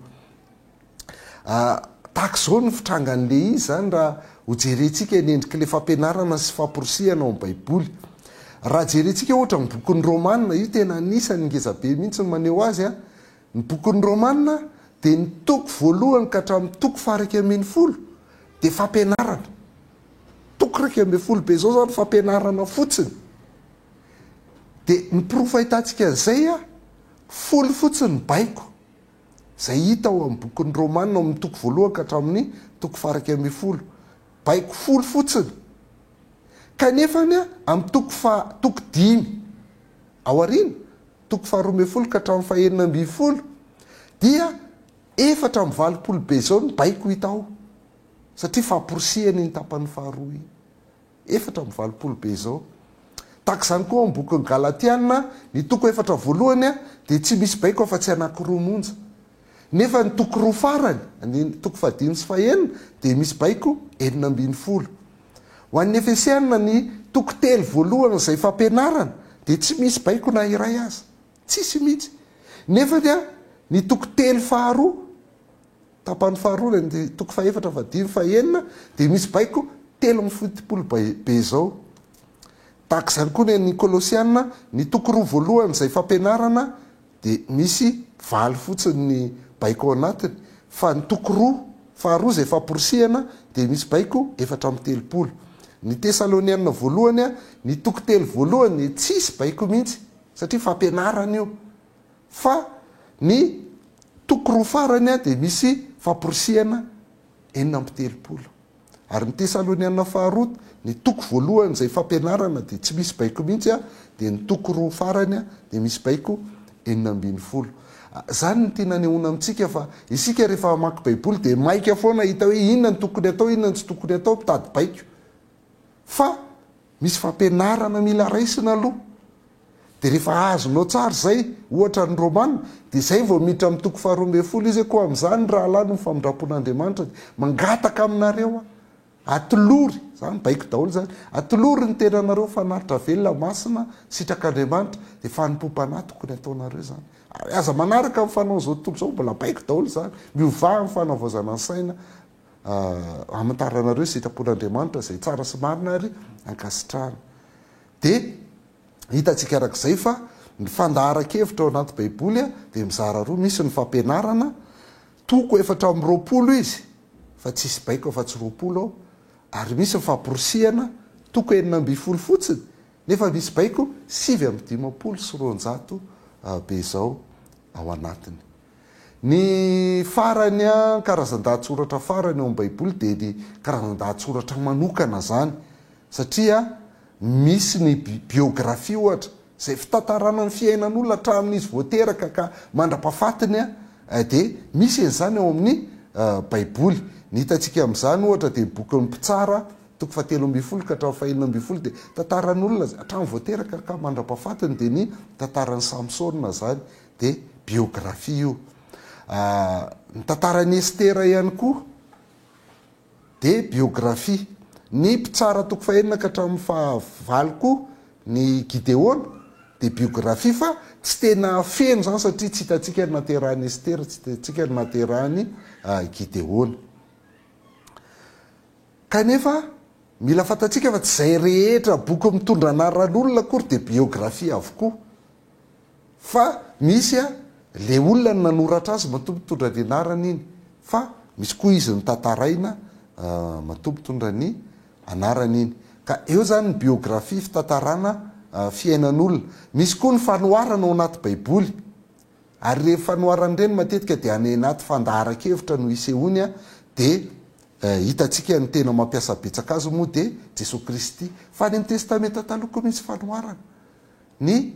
Tahaka izao ny fitrangan'le izy zany raha ho jerentsika ny endrik'le fampianarana sy famporisihana ao amin'ny baiboly. Raha jerentsika ohatra ny bokin'ny Romanina, io tena anisany ngezabe mihitsy ny maneho azy. Ny bokin'ny Romanina dia ny toko voalohany ka hatramin'ny toko faraky ambin'ny folo dia fampianarana. Toko raiky ambin'ny folo be zao zany fampianarana fotsiny. Dia ny porofo ahitantsika an'izay a folo fotsiny baiko zay hita ao amin'ny bokin'ny Romanina amin'ny toko voalohany ka hatramin'ny toko faraky ambin'ny folo. Baiko folo fotsiny. Kanefany a amin'ny toko 5 ao aoriana toko 12 ka hatramin'ny 19 dia 420 be zao ny baiko hita ao. Satria famporisihany ny tapany faharoa iny. 420 be zao. Tahaka izany koa amin'ny bokin'ny Galatiana ny toko 4 voalohany a dia tsy misy baiko afa-tsy anankiroa monja. Nefa ny toko 2 farany, ny toko 5 sy 9 dia misy baiko 19. Ho an'ny Efesiana ny toko 3 voalohany izay fampianarana dia tsy misy baiko na iray azy. Tsisy mihitsy. Nefa dia ny toko 3 faharoa, tapany faharoa ny toko 4, 5, 9 dia misy baiko 70 be zao. Tahaka izany koa ny Kolosiana ny toko 2 voalohany izay fampianarana dia misy 4 fotsiny ny baiko ao anatiny. Fa ny toko 2 faharoa izay famporisihana dia misy baiko 430. Ny Tesaloniana voalohany a ny toko 3 voalohany tsisy baiko mihitsy satria fampianarana io. Fa ny toko 2 farany a dia misy famporisihana 430. Ary ny Tesaloniana faharoa ny toko voalohany izay fampianarana dia tsy misy baiko mihitsy a dia ny toko 2 farany a dia misy baiko 40. Zany ny tena nehoana amintsika fa isika rehefa mamaky baiboly dia maika foana hita hoe inona ny tokony atao, inona ny tsy tokony atao, mitady baiko. Fa misy fampianarana mila raisina aloha. Dia rehefa azonao tsara zay ohatra ny Romanina dia zay vao miditra amin'ny toko 12 izy koa amin'izany raha lany ny famindrapon'Andriamanitra mangataka aminareo atolory zany baiko daholo zany atolory ny tenanareo fanaritra velona masina sitrak'Andriamanitra dia fanimpom-panahy tokony ataonareo zany. Aza manaraka amin'ny fanao zao tontolo zao mbola baiko daholo zany miova amin'ny fanaovazana ny saina amantaranareo sitrapon'Andriamanitra izay tsara sy marina ary ankasitrahana. Dia hitantsika arak'izay fa ny fandaharan-kevitra ao anaty baiboly a dia mizara roa. Misy ny fampianarana toko 420 izy fa tsisy baiko afa-tsy 20 ao. Ary misy ny famporisihana toko 40 fotsiny nefa misy baiko 750 sy 200 be zao ao anatiny. Ny farany a karazan-dahatsoratra farany ao amin'ny baiboly dia ny karazan-dahatsoratra manokana zany satria misy ny biografia ohatra izay fitantarana ny fiainan'olona hatramin'izy voateraka ka mandra-pahafatiny a dia misy an'izany ao amin'ny baiboly. Ny hitantsika amin'izany ohatra dia bokin'ny mpitsara toko 17 ka hatramin'ny 19 dia tantaran'olona hatramin'ny voateraka ka mandra-pahafatiny dia ny tantaran'ny Samsona zany dia biografia io. Ny tantaran'ny Estera ihany koa dia biografia. Ny mpitsara toko 9 ka hatramin'ny 9 koa ny Gideona dia biografia fa tsy tena feno zany satria tsy hitantsika ny naterahany Estera, tsy hitantsika ny naterahany Gideona. Kanefa mila fantatsika fa tsy izay rehetra boky mitondra anaran'olona akory dia biografia avokoa. Fa misy le olona ny nanoratra azy matombo mitondra ny anarany iny. Fa misy koa izy ny tantaraina matombo mitondra ny anarany iny. Ka eo zany ny biografia fitantarana fiainan'olona. Misy koa ny fanoharana ao anaty baiboly. Ary rehefa fanoharana ireny matetika dia any anaty fandaharan-kevitra no isehoany dia hitantsika ny tena mampiasa betsaka azy moa dia Jesosy Kristy. Fa any amin'ny testamenta taloha koa misy fanoharana. Ny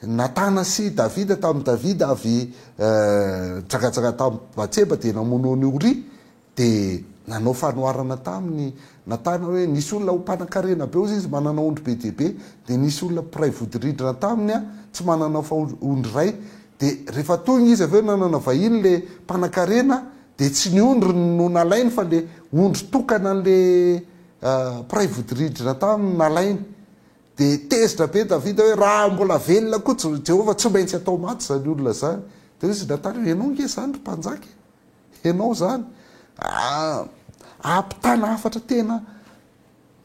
Natana sy Davida tamin'ny Davida avy dragadraga tamin'ny Batseba dia namono ny Oria dia nanao fanoharana taminy Natana hoe nisy olona ho mpanan-karena be izy manana ondry be dia be dia nisy olona mpiray vodiridrina taminy tsy manana fa ondry ray dia rehefa tonga izy avy eo nanana vahiny le mpanan-karena dia tsy ny ondry no nalainy fa le ondry tokana n'le mpiray vodiridrina taminy nalainy. Dia tezitra be Davida hoe raha mbola velona koa Jehovah tsy maintsy atao maty zany olona zany. Dia izy Natana hoe ianao nge zany ry mpanjaka, ianao zany ampitana hafatra tena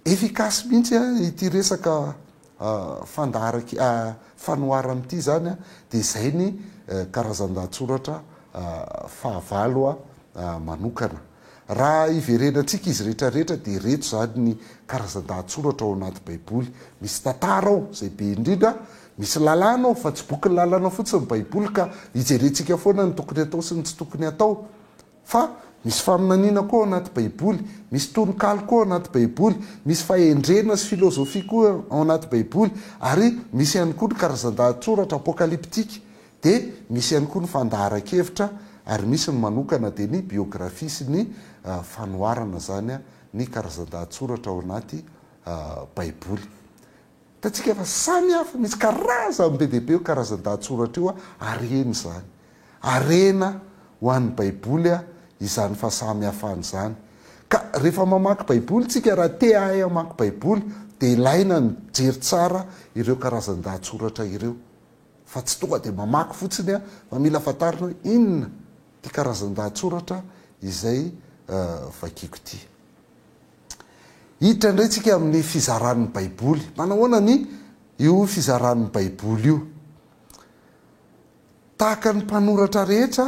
efikasy mihitsy ity resaka fanoharana ity zany dia izay ny karazan-dahatsoratra fahavalo manokana. Raha iverenantsika izy rehetrarehetra dia reto zany ny karazan-dahatsoratra ao anaty baiboly. Misy tantara ao zay be indrindra, misy lalàna ao fa tsy boky ny lalàna fotsiny ny baiboly ka hijerentsika foana ny tokony atao sy ny tsy tokony atao, fa misy faminaniana koa ao anaty baiboly, misy tononkalo koa ao anaty baiboly, misy fahendrena sy filozofia koa ao anaty baiboly, ary misy ihany koa ny karazan-dahatsoratra apokaliptika, dia misy ihany koa ny fandaharan-kevitra, ary misy ny manokana dia ny biografia sy ny fanoharana zany ny karazan-dahatsoratra ao anaty baiboly. Tatsika fa samy hafa, misy karazany be dia be io karazan-dahatsoratra io arena zany, arena ho an'ny baiboly izany fa samy hafany zany. Ka rehefa mamaky baiboly tsika, raha te ahay hamaky baiboly dia ilaina ny jery tsara ireo karazan-dahatsoratra ireo, fa tsy tonga dia mamaky fotsiny fa mila fantarina inona ty karazan-dahatsoratra izay vakiko ty. Hiditra indray tsika amin'ny fizaran'ny baiboly. Manahoana ny io fizaran'ny baiboly io? Tahaka ny mpanoratra rehetra,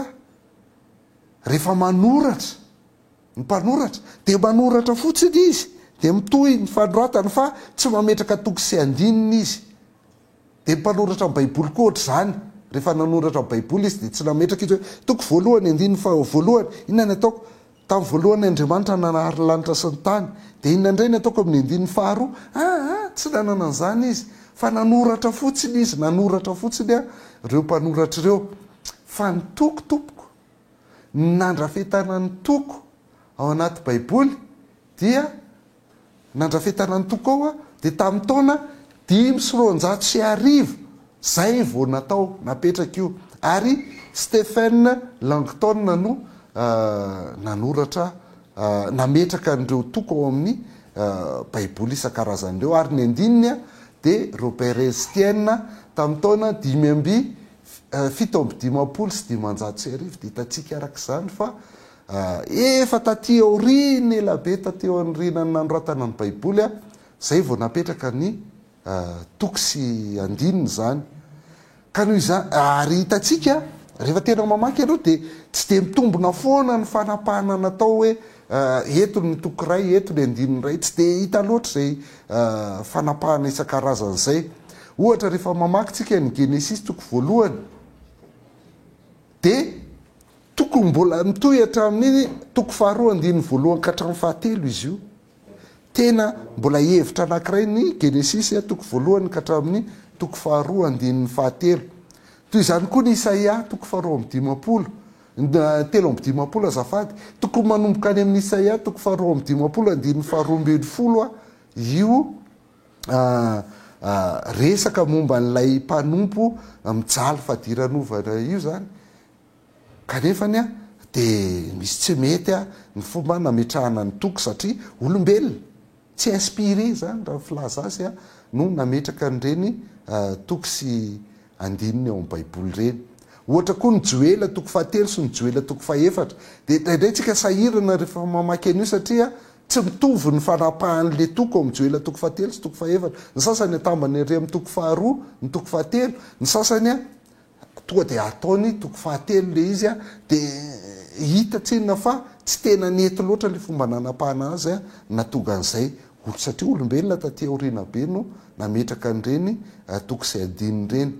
rehefa manoratra ny mpanoratra dia manoratra fotsiny izy, dia mitohy ny fanoratany fa tsy mametraka toko sy andininy izy. Dia mpanoratra ny baiboly koa ohatr'izany, rehefa nanoratra ny baiboly izy dia tsy nametraka izy hoe toko voalohany andininy voalohany, inona ny ataoko tamin'ny voalohany Andriamanitra nanahary lanitra sy ny tany, dia inona indray ny ataoko amin'ny andininy faharoa, tsy nanana an'izany izy, fa nanoratra fotsiny izy, nanoratra fotsiny ireo mpanoratra ireo. Fa ny toko tompoko, nandrafetana ny toko ao anaty baiboly dia nandrafetana ny toko ao dia tamin'ny taona 510 zay vao natao napetraka io, ary Stephen Langton no nanoratra nametraka an'ireo toko ao amin'ny baiboly isan-karazan'ireo, ary ny andininy dia Robert Estienne tamin'ny taona 750 sy 510 dia hitantsika arak'izany fa efa taty aorina ela be, taty eo aorianany nanoratana ny baiboly zay vao napetraka ny toko sy andininy zany. Ka noho izany, ary hitantsika rehefa tena mamaky ianao dia tsy dia mitombona foana ny fanapahana natao hoe eto ny toko ray, eto ny andininy ray, tsy dia hita loatra zay fanapahana isan-karazany zay. Ohatra rehefa mamaky tsika ny Genesis toko voalohany dia tokony mbola mitohy hatramin'ny toko faharoa andininy voalohany ka hatramin'ny fahatelo izy io. Tena mbola hevitra anankiray ny Genesis toko voalohany ka hatramin'ny toko faharoa andininy fahatelo. Toy izany koa ny Isaia toko faharoa amby 50, 3:50 azafady, tokony manomboka any amin'ny Isaia toko faharoa amby 50 andininy faharoa ambin'ny folo io resaka momba n'ilay mpanompo mijaly fadiran'ovana io zany. Kanefany dia misy tsy mety ny fomba nametrahana ny toko satria olombelona tsy inspiré zany raha filaza azy no nametraka n'ireny toko sy andininy ao amin'ny baiboly ireny. Ohatra koa ny Joela toko fahatelo sy ny Joela toko fahaefatra, dia indraindraitsika sahirana rehefa mamaky an'io satria tsy mitovy ny fanapahan'le toko ao amin'ny Joela toko fahatelo sy toko fahaefatra. Ny sasany atambany ary amin'ny toko faharoa ny toko fahatelo, ny sasany tonga dia ataony toko fahatelo le izy dia hita tsinona fa tsy tena nety loatra le fomba nanapahana azy natonga an'izay, satria olombelona taty aoriana be no nametraka an'ireny toko sy andininy ireny.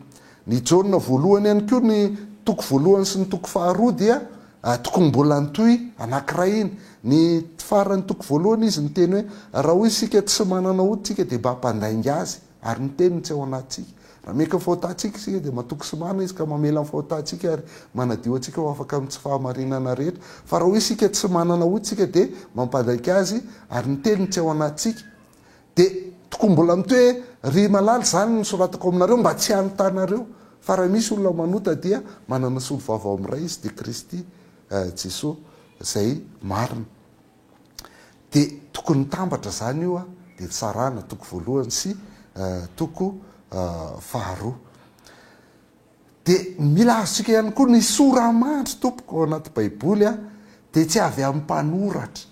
Ny Jaona voalohany ihany koa ny toko voalohany sy ny toko faharoa dia tokony mbola nitohy anankiray iny. Ny farany toko voalohany izy niteny hoe raha hoy isika tsy manana hoditsika dia mba hampandainga azy, ary ny teniny tsy ao anatsika. Raha meka fahotantsika isika dia matoky sy mana izy ka mamela amin'ny fahotantsika ary manadio antsika ho afaka amin'ny tsy fahamarinana rehetra. Fa raha hoy isika tsy manana hoditsika dia mampandaika azy ary ny teniny tsy ao anatsika. Dia tokony mbola mitohy hoe ry malala zany ny soratako aminareo mba tsy hanotanareo, fa raha misy olona manota dia manana solo vava amin'ray izy dia Kristy Jesosy zay marina. Dia tokony tambatra zany io dia tsarana toko voalohany sy toko faharoa. Dia mila azontsika ihany koa ny soramandry tompoko ao anaty baiboly dia tsy avy amin'ny mpanoratra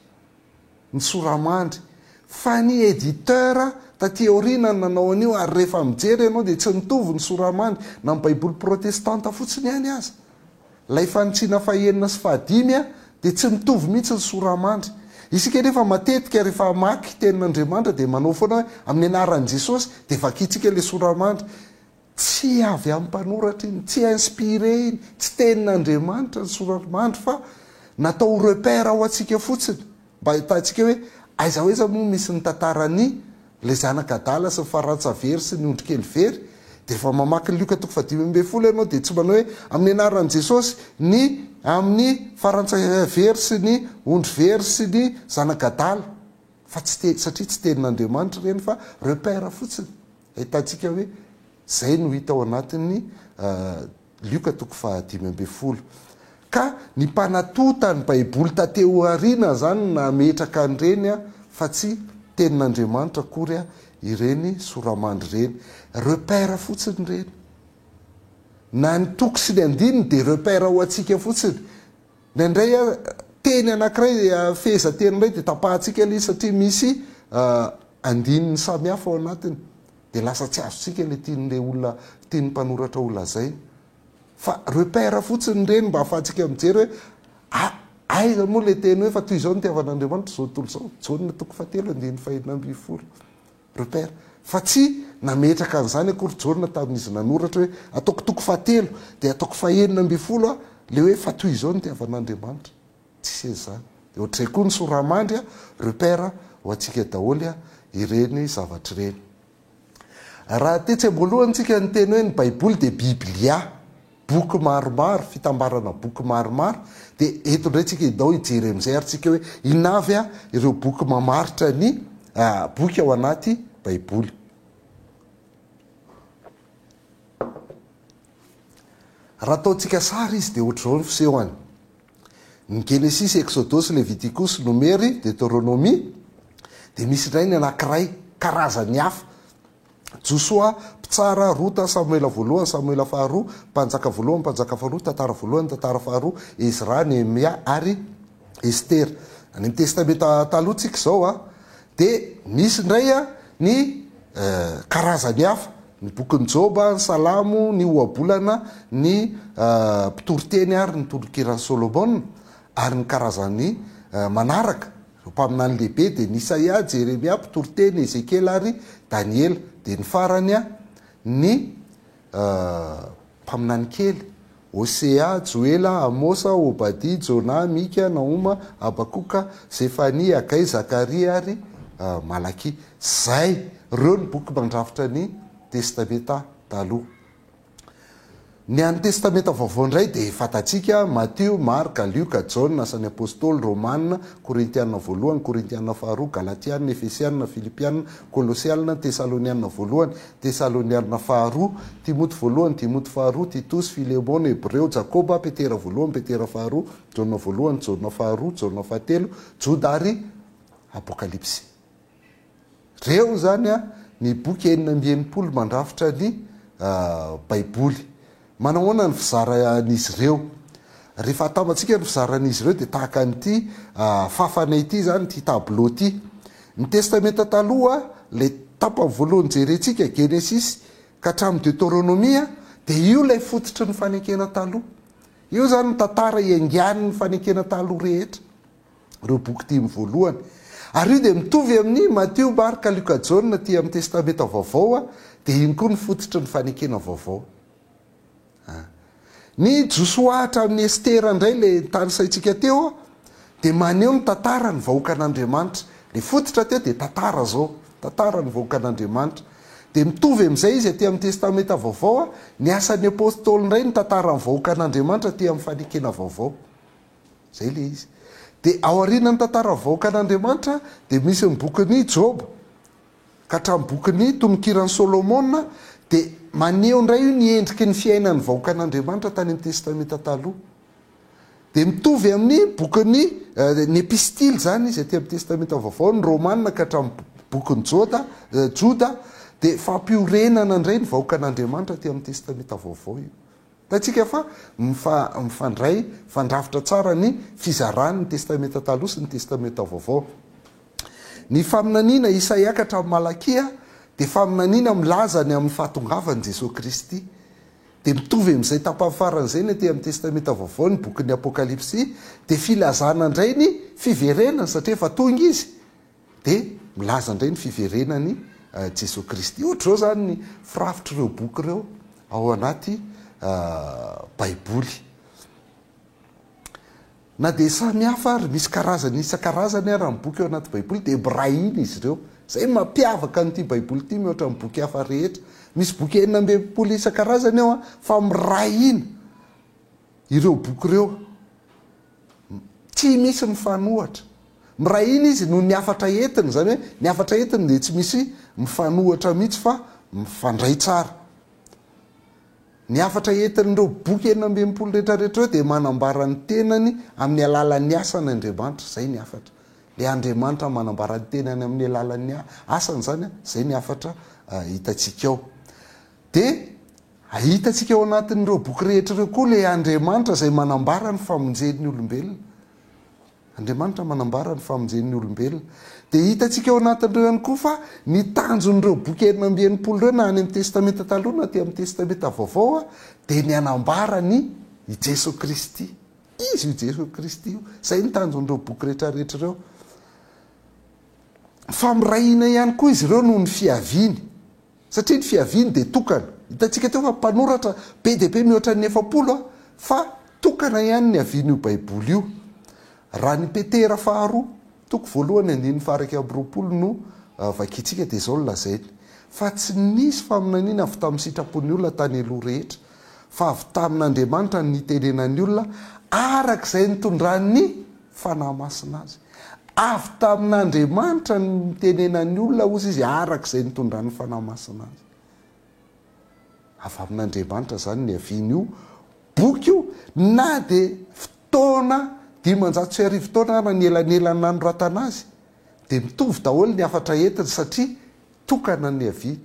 ny soramandry, fa ny éditeur taty aoriana nanao an'io, ary rehefa mijery ianao dia tsy mitovy ny soramandry na amin'ny baiboly protestanta fotsiny ihany aza. lay fanotsiana fahenina sy fahadimya dia tsy mitovy mihitsy ny soramandry. Isika nefa matetika rehefa maky tenin'Andriamanitra dia manao foana hoe amin'ny anaran'i Jesosy dia vakitsika ilay soramandry. Tsy avy amin'ny mpanoratra iny, tsy inspiré iny, tsy tenin'Andriamanitra ny soramandry fa natao repère ho antsika fotsiny mba hitantsika hoe aiza hoeza moa misy ny tantarany le zanak'Adala sy ny farantsa very sy ny ondrikely very. Dia rehefa mamaky ny Luka 5:10 ianao dia tsy manao hoe amin'ny anaran'i Jesosy ny amin'ny farantsa very sy ny ondry very sy ny zanak'Adala fa satria tsy tenin'Andriamanitra reny fa repère fotsiny. Hitantsika hoe zay no hita ao anatin'ny Luka 5:10. Ka ny mpanatota ny baiboly tateo arina zany nametraka an'ireny fa tsy tenin'Andriamanitra akory ireny soramandry reny. Repère fotsiny reny. Na ny toko sy ny andininy dia repère ho antsika fotsiny. Nandray teny anankiray feza teny iray dia tapahantsika ilay satria misy andininy samihafa ao anatiny. Dia lasa tsy azontsika ilay tian'ilay olona tian'ny mpanoratra olona zay. Fa repère fotsiny reny mba ahafahantsika mijery hoe aiza moa ilay teny hoe fa toy izao ny tiavan'Andriamanitra zao tontolo izao. Jaonina 2:5 repère. Fa tsy nametraka an'izany akory Jaonina tamin'izy nanoratra hoe ataoko 2:7 dia ataoko 5:20 le hoe fa toy izao ny tiavan'Andriamanitra. Tsy izany. Dia ohatr'izay koa ny soramandry repère ho antsika daholo ireny zavatra ireny. Raha tetsy am-boalohany tsika ny teny hoe ny baiboly dia biblia, boky maromaro, fitambarana boky maromaro. Dia eto indray tsika idao hijery amin'izay ary tsika hoe inavy ireo boky mamaritra ny boky ao anaty baiboly. Raha ataontsika sary izy dia ohatr'izao ny fisehoany. Ny Genesis, Exodus, Leviticus, Nomery, Deutéronomie dia misy indray ny anankiray karazany hafa. Josoa, Pitsara, Rota, Samuela voalohany, Samuela faharoa, Mpanjaka voalohany, Mpanjaka faharoa, Tantara voalohany, Tantara faharoa, Ezra, Nehemia ary Estera. Any amin'ny testamenta taloha tsika izao dia misy indray ny karazany hafa. Ny bokin'ny Joba, ny Salamo, ny ohabolana, ny mpitoroteny ary ny torokiran'ny Solomona ary ny karazany manaraka. Mpaminany lehibe dia ny Isaia, Jeremia, mpitoroteny, Ezekela ary Daniela. Dia ny farany ny mpaminany kely Hosea, Joela, Amosa, Obadi, Jona, Mika, Naoma, Abakoka, Zefania, Agai, Zakaria ary Malaki. Zay reo ny boky mandrafitra ny testamenta taloha. Ny an'ny testamenta vaovao indray dia fantatsika Matteo, Marka, Luka, Jaona, Asany Apôstôly, Romanina, Korintianina voalohany, Korintianina faharoa, Galatianina, Efesianina, Filipianina, Kolosianina, Tesalonianina voalohany, Tesalonianina faharoa, Timoty voalohany, Timoty faharoa, Titus, Filemona, Hebreo, Jakoba, Petera voalohany, Petera faharoa, Jaona voalohany, Jaona faharoa, Jaona fahatelo, Joda ary Apokalipsy. Reo zany ny boky 490 mandrafitra ny baiboly. Manahoana ny fizaran'izy ireo. Rehefa atamantsika ny fizaran'izy ireo dia tahaka an'ity fafana ity zany, ity tableau ity. Ny testamenta taloha le tapany voalohany jerentsika Genesis ka hatramin'ny Deutéronomie dia io lay fototry ny fanekena taloha. Io zany ny tantara iangian'ny fanekena taloha rehetra. Ireo boky dimy voalohany. Ary io dia mitovy amin'ny Matteo, Marka, Luka, Jaona ty amin'ny testamenta vaovao dia iny koa ny fototry ny fanekena vaovao. Ny Josoa hatramin'ny Estera indray le tany saitsika teo dia maneho ny tantara ny vahoaka an'Andriamanitra. Le fototra teo dia tantara zao, tantara ny vahoaka an'Andriamanitra. Dia mitovy amin'izay izy aty amin'ny testamenta vaovao ny asan'ny apôstôly indray ny tantara ny vahoaka an'Andriamanitra aty amin'ny fanekena vaovao. Zay le izy. Dia ao aorianany tantara ny vahoaka an'Andriamanitra dia misy ny bokin'ny Joba ka hatramin'ny bokin'ny tonokiran'ny Solomona dia maneho indray io ny endriky ny fiainan'ny vahoaka an'Andriamanitra tany amin'ny testamenta taloha. Dia mitovy amin'ny bokin'ny ny epistily zany izy aty amin'ny testamenta vaovao, ny Romanina ka hatramin'ny bokin'ny Joda dia fampiorenana indray ny vahoaka an'Andriamanitra aty amin'ny testamenta vaovao io. Tatsika fa mifandray fandrafitra tsara ny fizarany ny testamenta taloha sy ny testamenta vaovao. Ny faminaniana Isaia ka hatramin'ny Malakia dia faminaniana milaza ny amin'ny fahatongavan'i Jesosy Kristy. de mitovy am'izay tapafaran'izay ny aty amin'ny testamenta vaovao ny bokyny apokalipsy de filazana indray ny fiverenany satria efa tonga izy de milaza indray ny fiverenany Jesosy Kristy. Ohatra zao zany ny firafitra ireo boky ireo ao anaty baiboly. Na de samy hafa ary misy karazany isan-karazany ary amin'ny boky ao anaty baiboly de brahiny izy ireo. Zay mampiavaka an'ity baiboly ity mihoatra amin'ny boky hafa rehetra. Misy boky 900 isan-karazany ao fa mirahina ireo boky ireo. Tsy misy mifanohatra. Mirahina izy no ny afatra entiny, zany hoe ny afatra entiny de tsy misy mifanohatra mihitsy fa mifandray tsara. Ny afatra entin'ireo boky 900 rehetrarehetra de manambara ny tenany amin'ny alalan'ny asany Andriamanitra, zay ny afatra. Le Andriamanitra manambara ny tenany amin'ny alalan'ny asany zany, zay ny afatra hitantsika ao. De hitantsika ao anatin'ireo boky rehetra ireo koa le Andriamanitra zay manambara ny famonjen'ny olombelona. Andriamanitra manambara ny famonjen'ny olombelona. De hitantsika ao anatin'ireo ihany koa fa ny tanjon'ireo boky 900 ireo na any amin'ny testamenta taloha na ty amin'ny testamenta vaovao de ny anambara ny i Jesosy Kristy. Izy io Jesosy Kristy io. Zay ny tanjon'ireo boky rehetrarehetra ireo. Famirahina ihany koa izy ireo noho ny fiaviany. Satria ny fiaviany de tokana. Hitantsika teo fa mpanoratra be de be mihoatra ny 700 fa tokana ihany ny avian'io baiboly io. Raha ny Petera faharoa toko voalohany 9:20 no vakitsika de zao lazainy. Fa tsy nisy faminaniana avy tamin'ny sitrapon'ny olona tany aloha rehetra, fa avy tamin'Andriamanitra ny tenenan'ny olona arak'izay nitondran'ny fanahy masina azy. Avy tamin'Andriamanitra ny tenenan'ny olona ozy izy arak'izay nitondran'ny fanahy masina azy. Avy amin'Andriamanitra zany ny avian'io boky io, na de fotoana 500 taona ary ny elanelany nanoratana azy de mitovy daholo ny afatra entiny satria tokana ny aviany.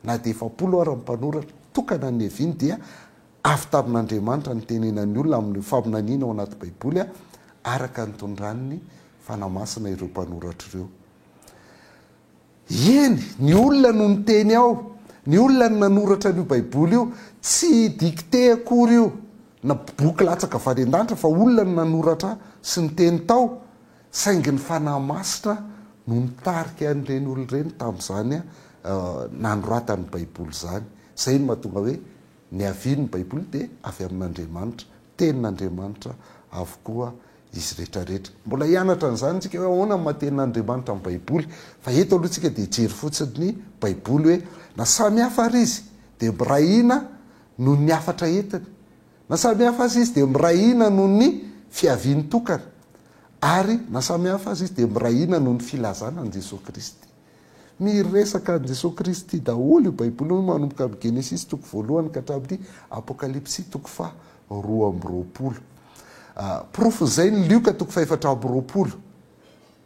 Na de 700 ary mpanoratra tokana ny aviany dia avy tamin'Andriamanitra ny tenenan'ny olona amin'ny faminaniana ao anaty baiboly araka nitondran'ny fanahy masina ireo mpanoratra ireo. Eny ny olona no niteny ao, ny olona no nanoratra n'io baiboly io, tsy dikte akory io na boky latsaka avy any an-danitra fa olona no nanoratra sy ny teny tao, saingy ny fanahy masina no nitarika an'ireny olona ireny tamin'izany nanoratany baiboly zany. Zay no mahatonga hoe ny avian'ny baiboly de avy amin'Andriamanitra, tenin'Andriamanitra avokoa izy rehetrarehetra. Mbola hianatra an'izany tsika hoe ahoana ny matenin'Andriamanitra amin'ny baiboly, fa eto aloha tsika de jery fotsiny ny baiboly hoe na samy hafa ary izy de mirahina noho ny afatra entiny. Na samy hafa azy izy de mirahina noho ny fiaviany tokana, ary na samy hafa azy izy de mirahina noho ny filazana an' Jesosy Kristy. Miresaka an' Jesosy Kristy daholo io baiboly io manomboka amin'ny Genesis toko voalohany ka hatramin'ny Apokalipsy toko 2:20. Profon'izay ny Lioka toko 4:20.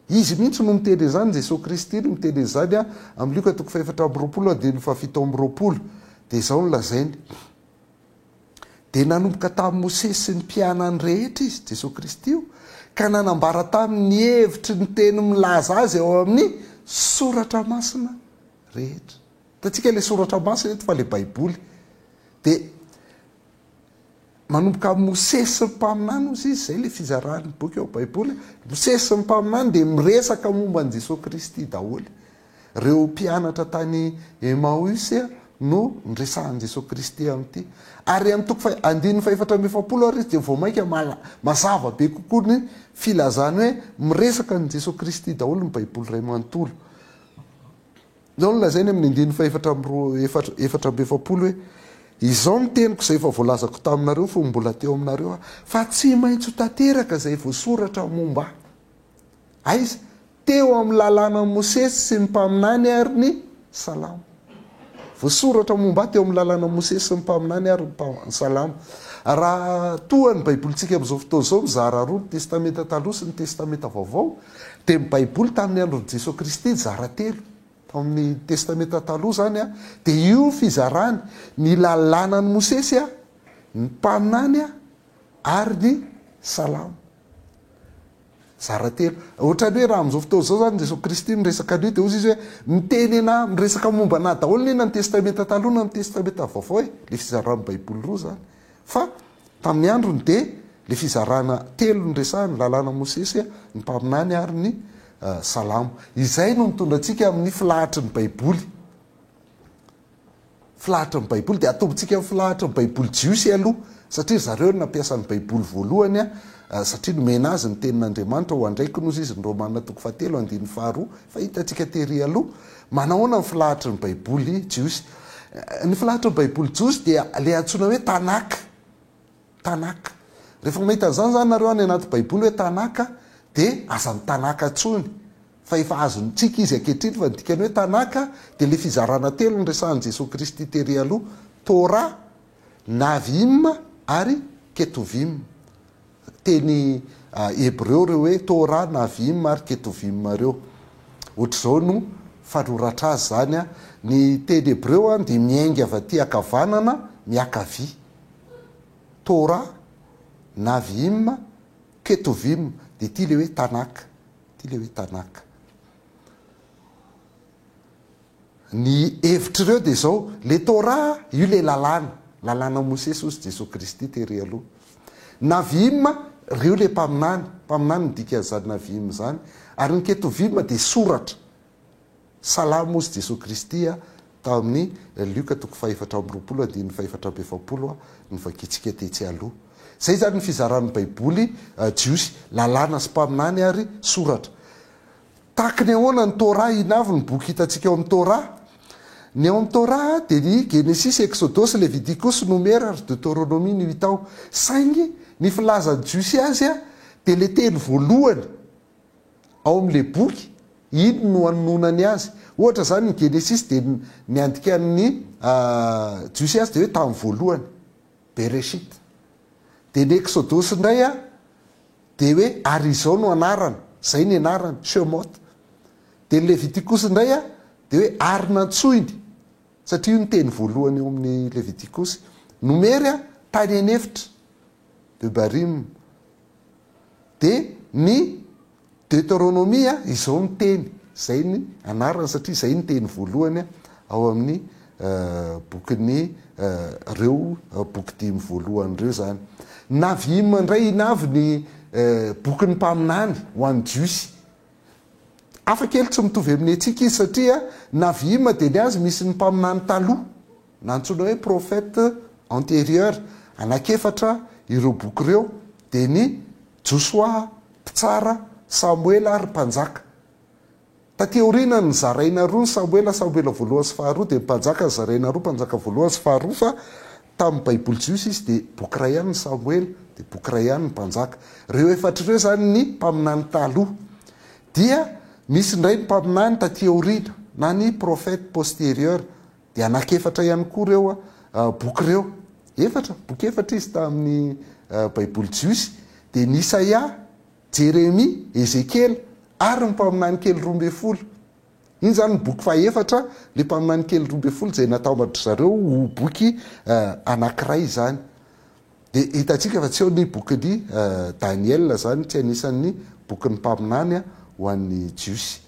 Izy mihitsy no miteny zany, Jesosy Kristy no miteny zany amin'ny Lioka toko 4:20 de 7:20 de zao no lazainy. De nanomboka tamin'ny Mosesy sy ny mpianany rehetra izy Jesosy Kristy io, ka nanambara tamin'ny hevitry ny teny milaza azy ao amin'ny soratra masina rehetra. Tatsika le soratra masina eto fa le baiboly. De manomboka amin'ny Mosesy sy ny mpaminany izy, zay le fizarany boky ao baiboly. Mosesy sy ny mpaminany de miresaka momba an' Jesosy Kristy daholo. Reo mpianatra tany Emaus no nresahan' Jesosy Kristy amin'ity. Ary amin'ny toko 470 ary izy de vao mainka mazava be kokoa ny filazany hoe miresaka an' Jesosy Kristy daholo ny baiboly ray manontolo. Zao no lazainy amin'ny 470 hoe izao ny teniko izay efa voalazako taminareo fa mbola teo aminareo fa tsy maintsy ho tanteraka izay voasoratra momba. Aiza teo amin'ny lalàna Mosesy sy ny mpaminany ary ny salamo. Voasoratra momba teo amin'ny lalàna Mosesy sy ny mpaminany ary ny salamo. Raha toa ny baibolitsika amin'izao fotoana izao mizara roa ny testamenta taloha sy ny testamenta vaovao, de ny baiboly tamin'ny andron'i Jesosy Kristy zara telo. Amin'ny testamenta taloha zany de io fizarany ny lalànan'ny Mosesy ny mpaminany ary ny salamo. zaratelo ohatrany hoe raha am'izao fotoa zao zany jesosy kristy miresaka an'io de ozy izy hoe miteny ana miresaka momba ana daholo nena ny testamenta taloha na ny testamenta vaovao le fizarany baiboly roa zany fa tamin'ny androny de le fizarana telo ny resahany lalàna mosesy ny mpaminany ary ny salamo izay no mitondra antsika amin'ny filahitry ny baiboly filahitry ny baiboly de atombontsika amin'ny filahitry ny baiboly jiosy aloha satria zareo no nampiasan'ny baiboly voalohany satria nomena azy ny tenin'andriamanitra ho andraiky nozy izy ny romanina toko fahatelo andiny faharoa fa hitantsika tery aloha manahoana ny filahitry ny baiboly jiosy ny filahitry ny baiboly jiosy dia le antsoina hoe tanaka tanaka rehefa mahita an'izany zany nareo any anaty baiboly hoe tanaka de aza mitanaka tsony fa efa azontsika izy ankehitriny fa nidikany hoe tanaka de le fizarana telo ny resahan'i jesosy kristy tery aloha tora navim ary ketovim teny hebreo reo hoe tora navim ary ketovim reo ohatr'izao no faroratra azy zany ny teny hebreo de miainga avy aty akavanana miakavy tora navim ketovim de ty le hoe tanaka ty le hoe tanaka ny hevitr'ireo de zao le tora io le lalàna mosesy ozy jesosy kristy tery aloha navim reo le mpaminany midika an'zany navim zany ary ny ketovim de soratra salamo ozy jesosy kristy tamin'ny lioka toko fahefatra ambyroapolo andiny fahefatra ambefapolo ny vakitsika tetsy aloha zay zany ny fizaran'ny baiboly jiosy lalàna sy mpaminany ary soratra tahakiny ahoana ny tora inavy ny boky hitantsika eo amin'ny tora ny ao amin'ny tora de ny genesis exodosy leviticus nomera ary deutéronomie ny hitao saingy ny filazany jiosy azy de le teny voalohany ao am'le boky ino no anonany azy ohatra zany ny genesis de ny andikan'ny jiosy azy de hoe tamin'ny voalohany bereshit de ny exodosy indray de hoe ary izao no anarana zay ny anarany shemot de ny leviticus indray de hoe ary nantsoiny satria io ny teny voalohany eo amin'ny leviticus nomery tany anefitra de barim de ny deutéronomie izao ny teny zay ny anarany satria zay ny teny voalohany ao amin'ny bokyny reo boky dimy voalohany reo zany navim indray inavy ny boky ny mpaminany ho an'ny jiosy afa kely tsy mitovy amin'ny atsika izy satria navim de ny azy misy ny mpaminany taloha nantsoina hoe prophète antérieur anakefatra ireo boky reo de ny josoa mpitsara samoela ary mpanjaka tateorina ny zaraina roa ny samoela voalohany sy faharoa de mpanjaka ny zaraina roa mpanjaka voalohany sy faharoa fa tamin'ny baiboly jiosy izy de boky ray ihany ny samoela de boky ray ihany ny mpanjaka reo efatr'ireo zany ny mpaminany taloha dia misy indray ny mpaminany tateorina na ny prophète postérieur de anakefatra ihany koa reo boky reo boky efatra izy tamin'ny baiboly jiosy de ny isaia jeremia ezekely ary ny mpaminany kely 12 iny zany ny boky faefatra le mpaminany kely 12 zay nataomadry zareo ho boky anankiray zany de hitantsika fa tsy eo ny bokyny daniel zany tsy anisan'ny bokyny mpaminany ho an'ny jiosy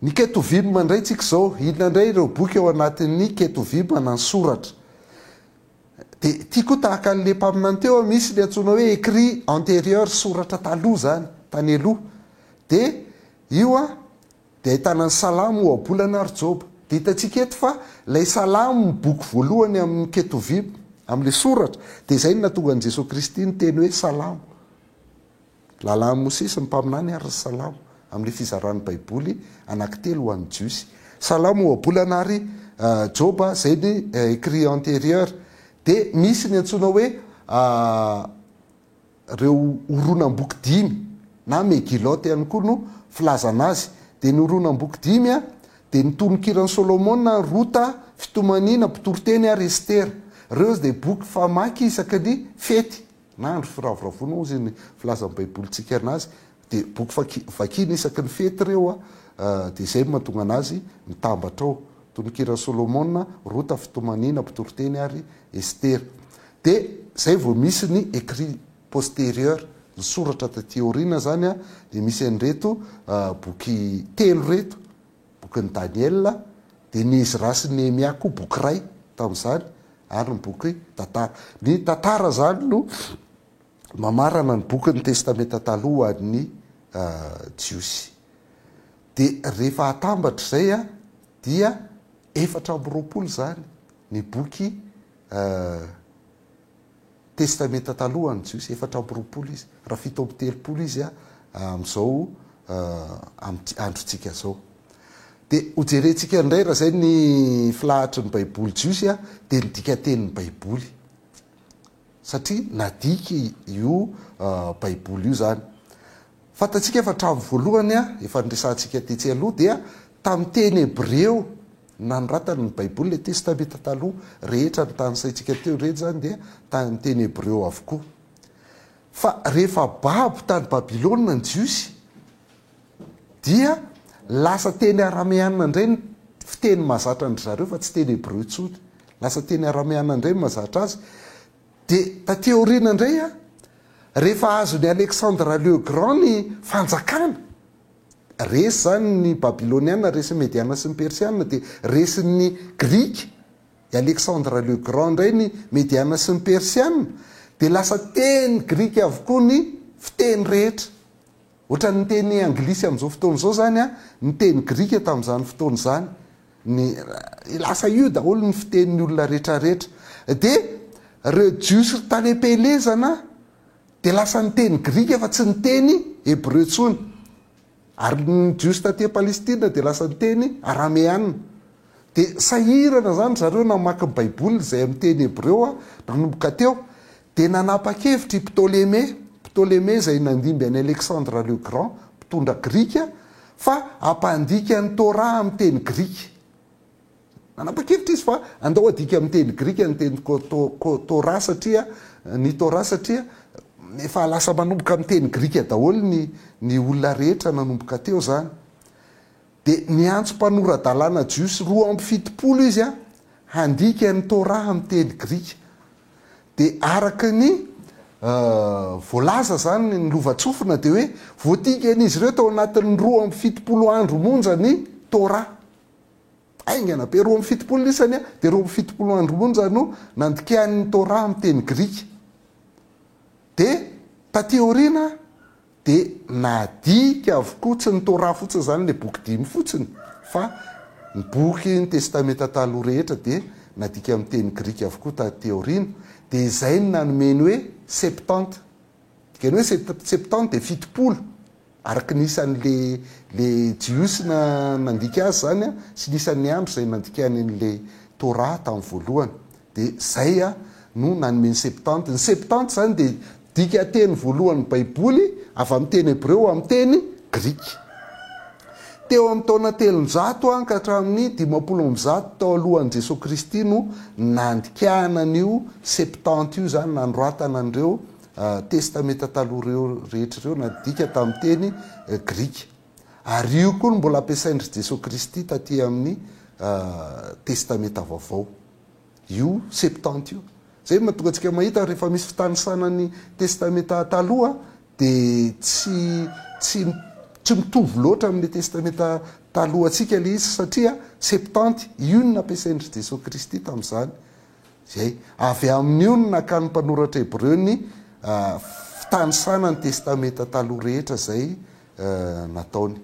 ny ketovim indray tsika zao inona indray ireo boky ao anatin'ny ketovim nany soratra de tia koa tahaka an'le mpaminany teo misy le antsoina hoe écrit antérieur soratra taloha zany tany aloha de io de ahitanany salamo ho abolana ary joba de hitantsika eto fa lay salamo boky voalohany amin'ny ketovim am'le soratra de zay no natonga an' jesosy kristy ny teny hoe salamo lalàna mosesy ny mpaminany ary salamo am'le fizaran'ny baiboly anankitelo ho an'ny jiosy salamo ho abolana ary joba zay ny écrit antérieur de misy ny antsoina hoe reo oronam-boky dimy na megilote ihany koa no filazana azy de ny oronam-boky dimy de ny tononkirany solomona rota fitomanina mpitoroteny ary estera reo de boky famaky isaky ny fety na andro firavoravona ozy ny filazan'ny baibolyntsika anazy de boky vakina isaky ny fety reo de zay mahatonga anazy mitambatra ao tononkirany solomona rota fitomanina mpitoroteny ary estera de zay vao misy ny écrit postérieur ny soratra tateoriana zany a de misy an'reto boky telo reto, boky ny Daniel de ny Ezra sy ny Néhémia koa boky ray tamin'izany ary ny boky tantara. Ny tantara zany no mamarana ny boky ny testamenta taloha ny jiosy. De rehefa atambatra zay a dia 420 zany ny boky testamenta taloha ny jiosy, 420 izy, raha 730 izy am'izao androtsika zao. De hojerentsika indray raha zay ny filahatry ny baiboly jiosy de ny dikatenin'ny baiboly, satria nadiky io baiboly io zany. Fantatsika efa hatramin'ny voalohany efa nresantsika tetsy aloha dia tamin'ny teny hebreo nanoratana ny baiboly le testamenta taloha rehetra ny tanysaitsika teo rehetra zany dia tamin'ny teny hebreo avokoa. Fa rehefa babo tany Babilôna ny jiosy dia lasa teny arameana indray ny fiteny mahazatra ny zareo fa tsy teny hebreo intsony, lasa teny arameana indray ny mahazatra azy. De tateoriana indray rehefa azony Alexandre le Grand ny fanjakana, resy zany ny babiloniana, resy mediana sy ny persiana, de resy ny grika Alexandre le Grand indray ny mediana sy ny persiana, de lasa teny grika avokoa ny fiteny rehetra. Ohatra ny teny anglisy am'izao fotoana zao zany ny teny grika tamin'izany fotoana zany, ny lasa io daholo ny fitenin'ny olona rehetrarehetra. De reo jiosy tany am-pelezana de lasa ny teny grika fa tsy ny teny hebreo intsony, ary ny jiosy taty Palestina de lasa ny teny arameana. De sahirana zany zareo namaky ny baiboly zay amin'ny teny hebreo nanomboka teo, de nanapa-kevitra i Ptoleme zay nandimby any Alexandre le Grand, mpitondra grika, fa ampandika ny Torah amin'ny teny grika. Nanapa-kevitra izy fa andao adika amin'ny teny grika ny teny Torah satria ny Torah satria efa lasa manomboka amin'ny teny grika daholo ny olona rehetra nanomboka teo zany. De niantso mpanorad-dalàna jiosy 270 izy handika ny Torah amin'ny teny grika. De araka ny voalaza zany ny lovatsofina de hoe voatika n'izy ireo tao anatin'ny 270 andro monja ny Torah. Aingana be 270 isany de 270 andro monja no nandikany Torah amin'ny teny grika. De tateoriana de nadika avokoa tsy ny Torah fotsiny zany le boky 5 fotsiny, fa ny boky ny testamenta taloha rehetra de nadika amin'ny teny grika avokoa tateoriana. De izay ny nanomeny hoe 70. Dikany hoe 70 de 70 araky nisan'le jiosy nandika azy zany sy nisan'ny andro zay nandikany an'le Torah tamin'ny voalohany. De zay no nanomeny 70. Ny 70 zany de dika teny voalohan'ny baiboly avy amin'ny teny hebreo amin'ny teny grika. Teo amin'ny taona 300 ka hatramin'ny 500 tao alohan'i Jesosy Kristy no nandikana an'io 70 io zany nanoratana an'ireo testamenta taloha reo rehetra reo nadika tamin'ny teny grika. Ary io koa no mbola ampiasaindry Jesosy Kristy taty amin'ny testamenta vaovao, io 70 io. Zay mahatonga antsika mahita rehefa misy fitanisanan'ny testamenta taloha de tsy mitovy loatra amin'ny testamenta taloha atsika le izy satria 70 io no nampiasaindry Jesosy Kristy tamin'izany. Zay avy amin'io no nakany mpanoratra hebreo ny fitanisana ny testamenta taloha rehetra zay nataony.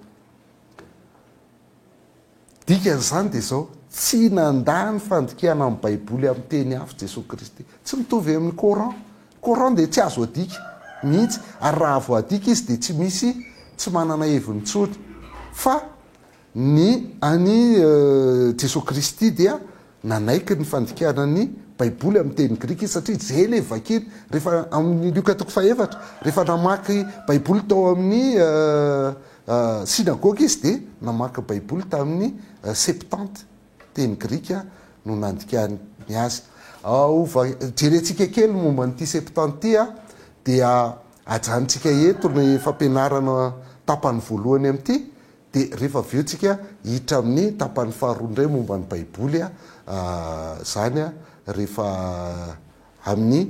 Dikan'izany de zao tsy nandany fandikana amin'ny baiboly amin'ny teny hafa Jesosy Kristy, tsy mitovy amin'ny Coran de tsy azo adika mihitsy, ary raha vo adika izy de tsy misy, tsy manana heviny tsony. Fa ny any Jesosy Kristy dia nanaiky ny fandikanany baiboly amin'ny teny grika satria zay le vakiny rehefa amin'ny Luka 4 rehefa namaky baiboly tao amin'ny sinagoga izy de namaky baiboly tamin'ny 70 teny grika no nandikany azy. Jerentsika kely momba n'ity 70 ty dia ajanontsika eto ny fampianarana tapany voalohany amin'ity, de rehefa aveotsika hiditra amin'ny tapany faharoa indray momba ny baiboly zany rehefa amin'ny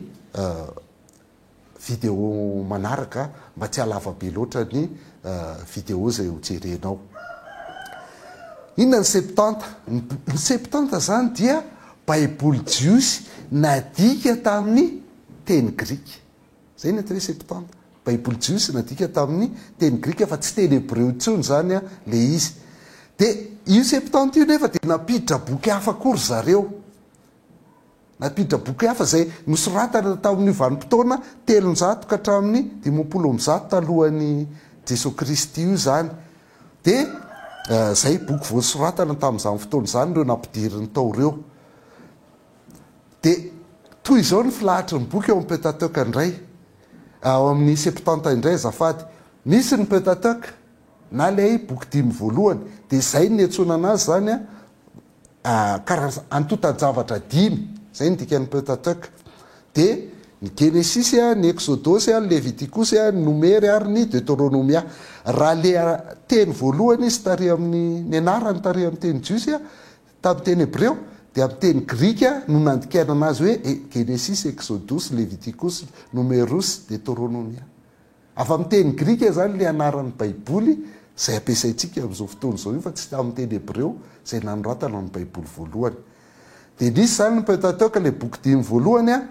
vidéo manaraka mba tsy alavabe loatra ny vidéo zay hojerenao. Inona ny septante? Ny septante zany dia baiboly jiosy nadika tamin'ny teny grika. Zay ny atao hoe septante. Baiboly jiosy nadika tamin'ny teny grika fa tsy teny hébreu intsony zany le izy. De io septante io nefa dia napiditra boky hafa kory zareo. Napiditra boky hafa zay nosoratana tamin'ny vanim-potoana 300 ka hatramin'ny 500 talohan'ny Jesosy Kristy io zany. De zay boky voasoratana tamin'izany fotoana zany ireo nampidiriny tao ireo. De toy izao ny filahatry ny boky eo amin'ny Pentateuque indray, ao amin'ny septante indray azafady. Misy ny Pentateuque na lay boky 5 voalohany, de zay ny antsoina anazy zany karaha antotan-javatra 5, zay ny dikan'ny Pentateuque. De ny Genesis, ny Exodus, ny Leviticus, ny Numere ary ny Deutéronomia. Raha le teny voalohany izy tary amin'ny anarany tary amin'ny teny jiosy tamin'ny teny hébreu, dia amin'ny teny grika no nandikana anazy hoe Genesis, Exodus, Leviticus, Numerus, Deutéronomia. Afa amin'ny teny grika zany le anaran'ny baiboly zay ampiasaintsika amin'izao fotoana izao io, fa tsy tamin'ny teny hébreu zay nanoratana amin'ny baiboly voalohany. De nisy zany ny Pentateuque le boky 5 voalohany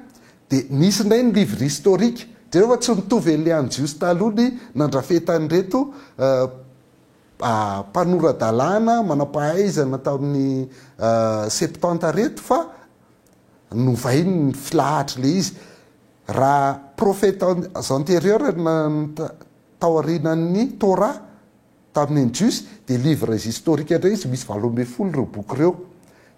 de nisy indray ny livre historique. De rehefa tsy mitovy le any jiosy taloha ny nandrafetany reto mpanoradalàna manampahaizana tamin'ny septante reto, fa novainy ny filahatra le izy. Raha prophètes antérieurs tao aorinan'ny Torah tamin'ny jiosy, de livre historique indray izy misy 12 ireo boky ireo.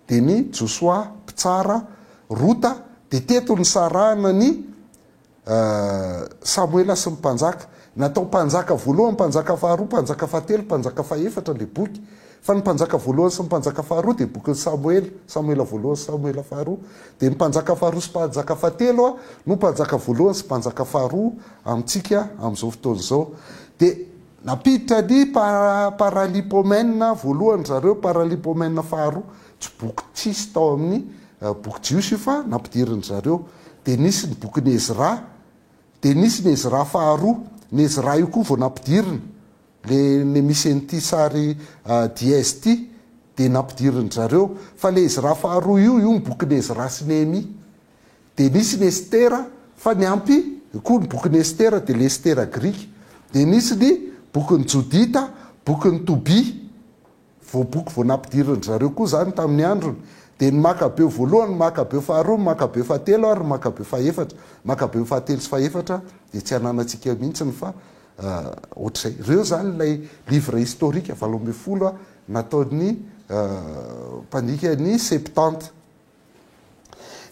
De ny Josua, Pitsara, Rota, de teto ny sarahana ny Samuela sy ny mpanjaka. Natao mpanjaka voalohany, mpanjaka faharoa, mpanjaka fahatelo, mpanjaka fahefatra le boky. Fa ny mpanjaka voalohany sy ny mpanjaka faharoa de boky Samuela, Samuela voalohany sy Samuela faharoa. De ny mpanjaka faharoa sy mpanjaka fahatelo no mpanjaka voalohany sy mpanjaka faharoa amintsika amin'izao fotoana izao. De napiditra ny paralipomène voalohany zareo, paralipomène faharoa, tsy boky tsisy tao amin'ny boky jiosy io fa nampidiriny zareo. De nisy ny boky ny Ezra, de nisy ny Ezra faharoa. Ny Ezra io koa vao nampidiriny le misy an'ity sary dièse ty, de nampidiriny zareo. Fa le Ezra faharoa io ny boky ny Ezra sy Néhémie. De nisy ny Estera, fa ny ampy koa ny boky ny Estera, de le Estera grika. De nisy ny boky ny Jodita, boky ny Tobi, boky vao nampidiriny zareo koa zany tamin'ny androny. De ny Makabeo voalohany, Makabeo faharoa, Makabeo fahatelo ary Makabeo fahefatra. Makabeo fahatelo sy fahefatra de tsy ananantsika mihitsiny fa ohatr'izay. Ireo zany lay livre historique 12 nataon'ny mpanika ny septante.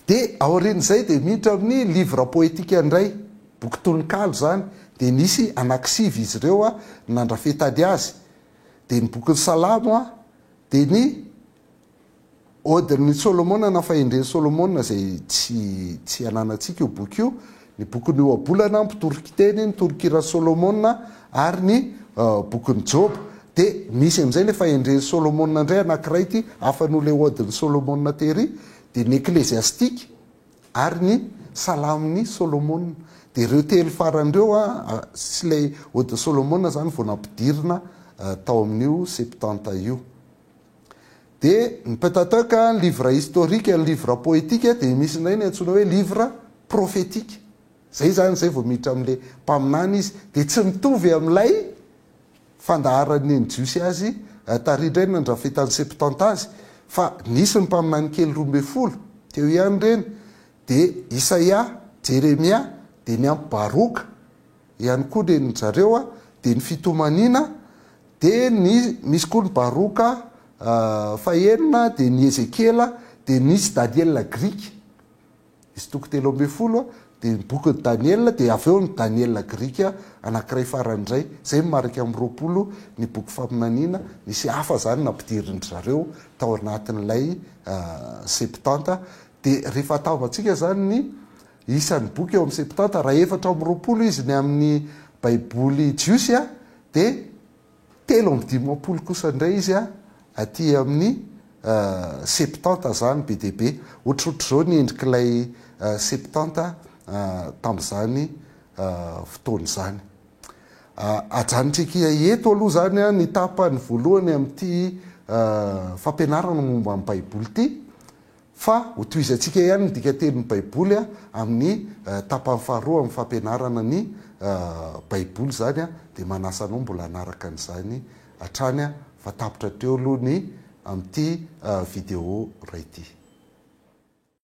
De aorin'izay de miditra amin'ny livre poétique indray, boky tononkalo zany. De nisy anankisivy izy ireo nandrafetany azy. De ny boky ny Salamo de ny Oden'ny Solomona na fahendren'ny Solomona zay tsy ananantsika io boky io. Ny boky ny oabolana mpitorokiteny, ny torokira Solomona ary ny boky ny Job. De misy amin'izay le fahendren'ny Solomona indray anankiray ty hafa no le Oden'ny Solomona tery, de ny Ecclésiastique ary ny Salamon'ny Solomona. De ireo telo faran'ireo sy lay Oden'ny Solomona zany vao nampidirina tao amin'io septante io. De ny Pentateuque, ny livre historique, ny livre poétique, de misy indray ny antsoina hoe livre prophétique. Zay zany zay vao miditra amin'le mpaminany izy. De tsy mitovy amin'ilay fandaharany ny jiosy azy tary indray nandrafetan'ny septante azy, fa nisy ny mpaminany kely 12 teo ihany reny. De Isaia, Jeremia, de ny ampy Baroka ihany koa reny zareo de ny fitomanina, de misy koa ny Baroka fahenina, de ny Ezekiela, de nisy Daniela grika. Izy toko 13, de ny boky ny Daniela, de avy eo ny Daniela grika anankiray faran'indray. Zay marika amin'ny 20 ny boky faminaniana. Nisy hafa zany nampidiriny zareo tao anatin'ilay septante. De rehefa ataovantsika zany ny isan'ny boky eo amin'ny septante, raha 420 izy ny amin'ny baiboly jiosy de 350 kosa indray izy aty amin'ny septante zany be deaibe. Ohatrohatr' zao ny endrik'ilay septante tamin'izany fotoany zany ajanitrekia eto aloha zany a ny tapany voalohany amin'ity fampianarana momba amin'ny baiboly ity fa ho toizantsika ihany ny dikatenin'ny baiboly a amin'ny tapany faharoa amin'ny fampianarana ny baiboly zany a dia manasanao mbola anaraka an'izany hatrany a fa tapitra teo aloha ny amin'ity video ray ity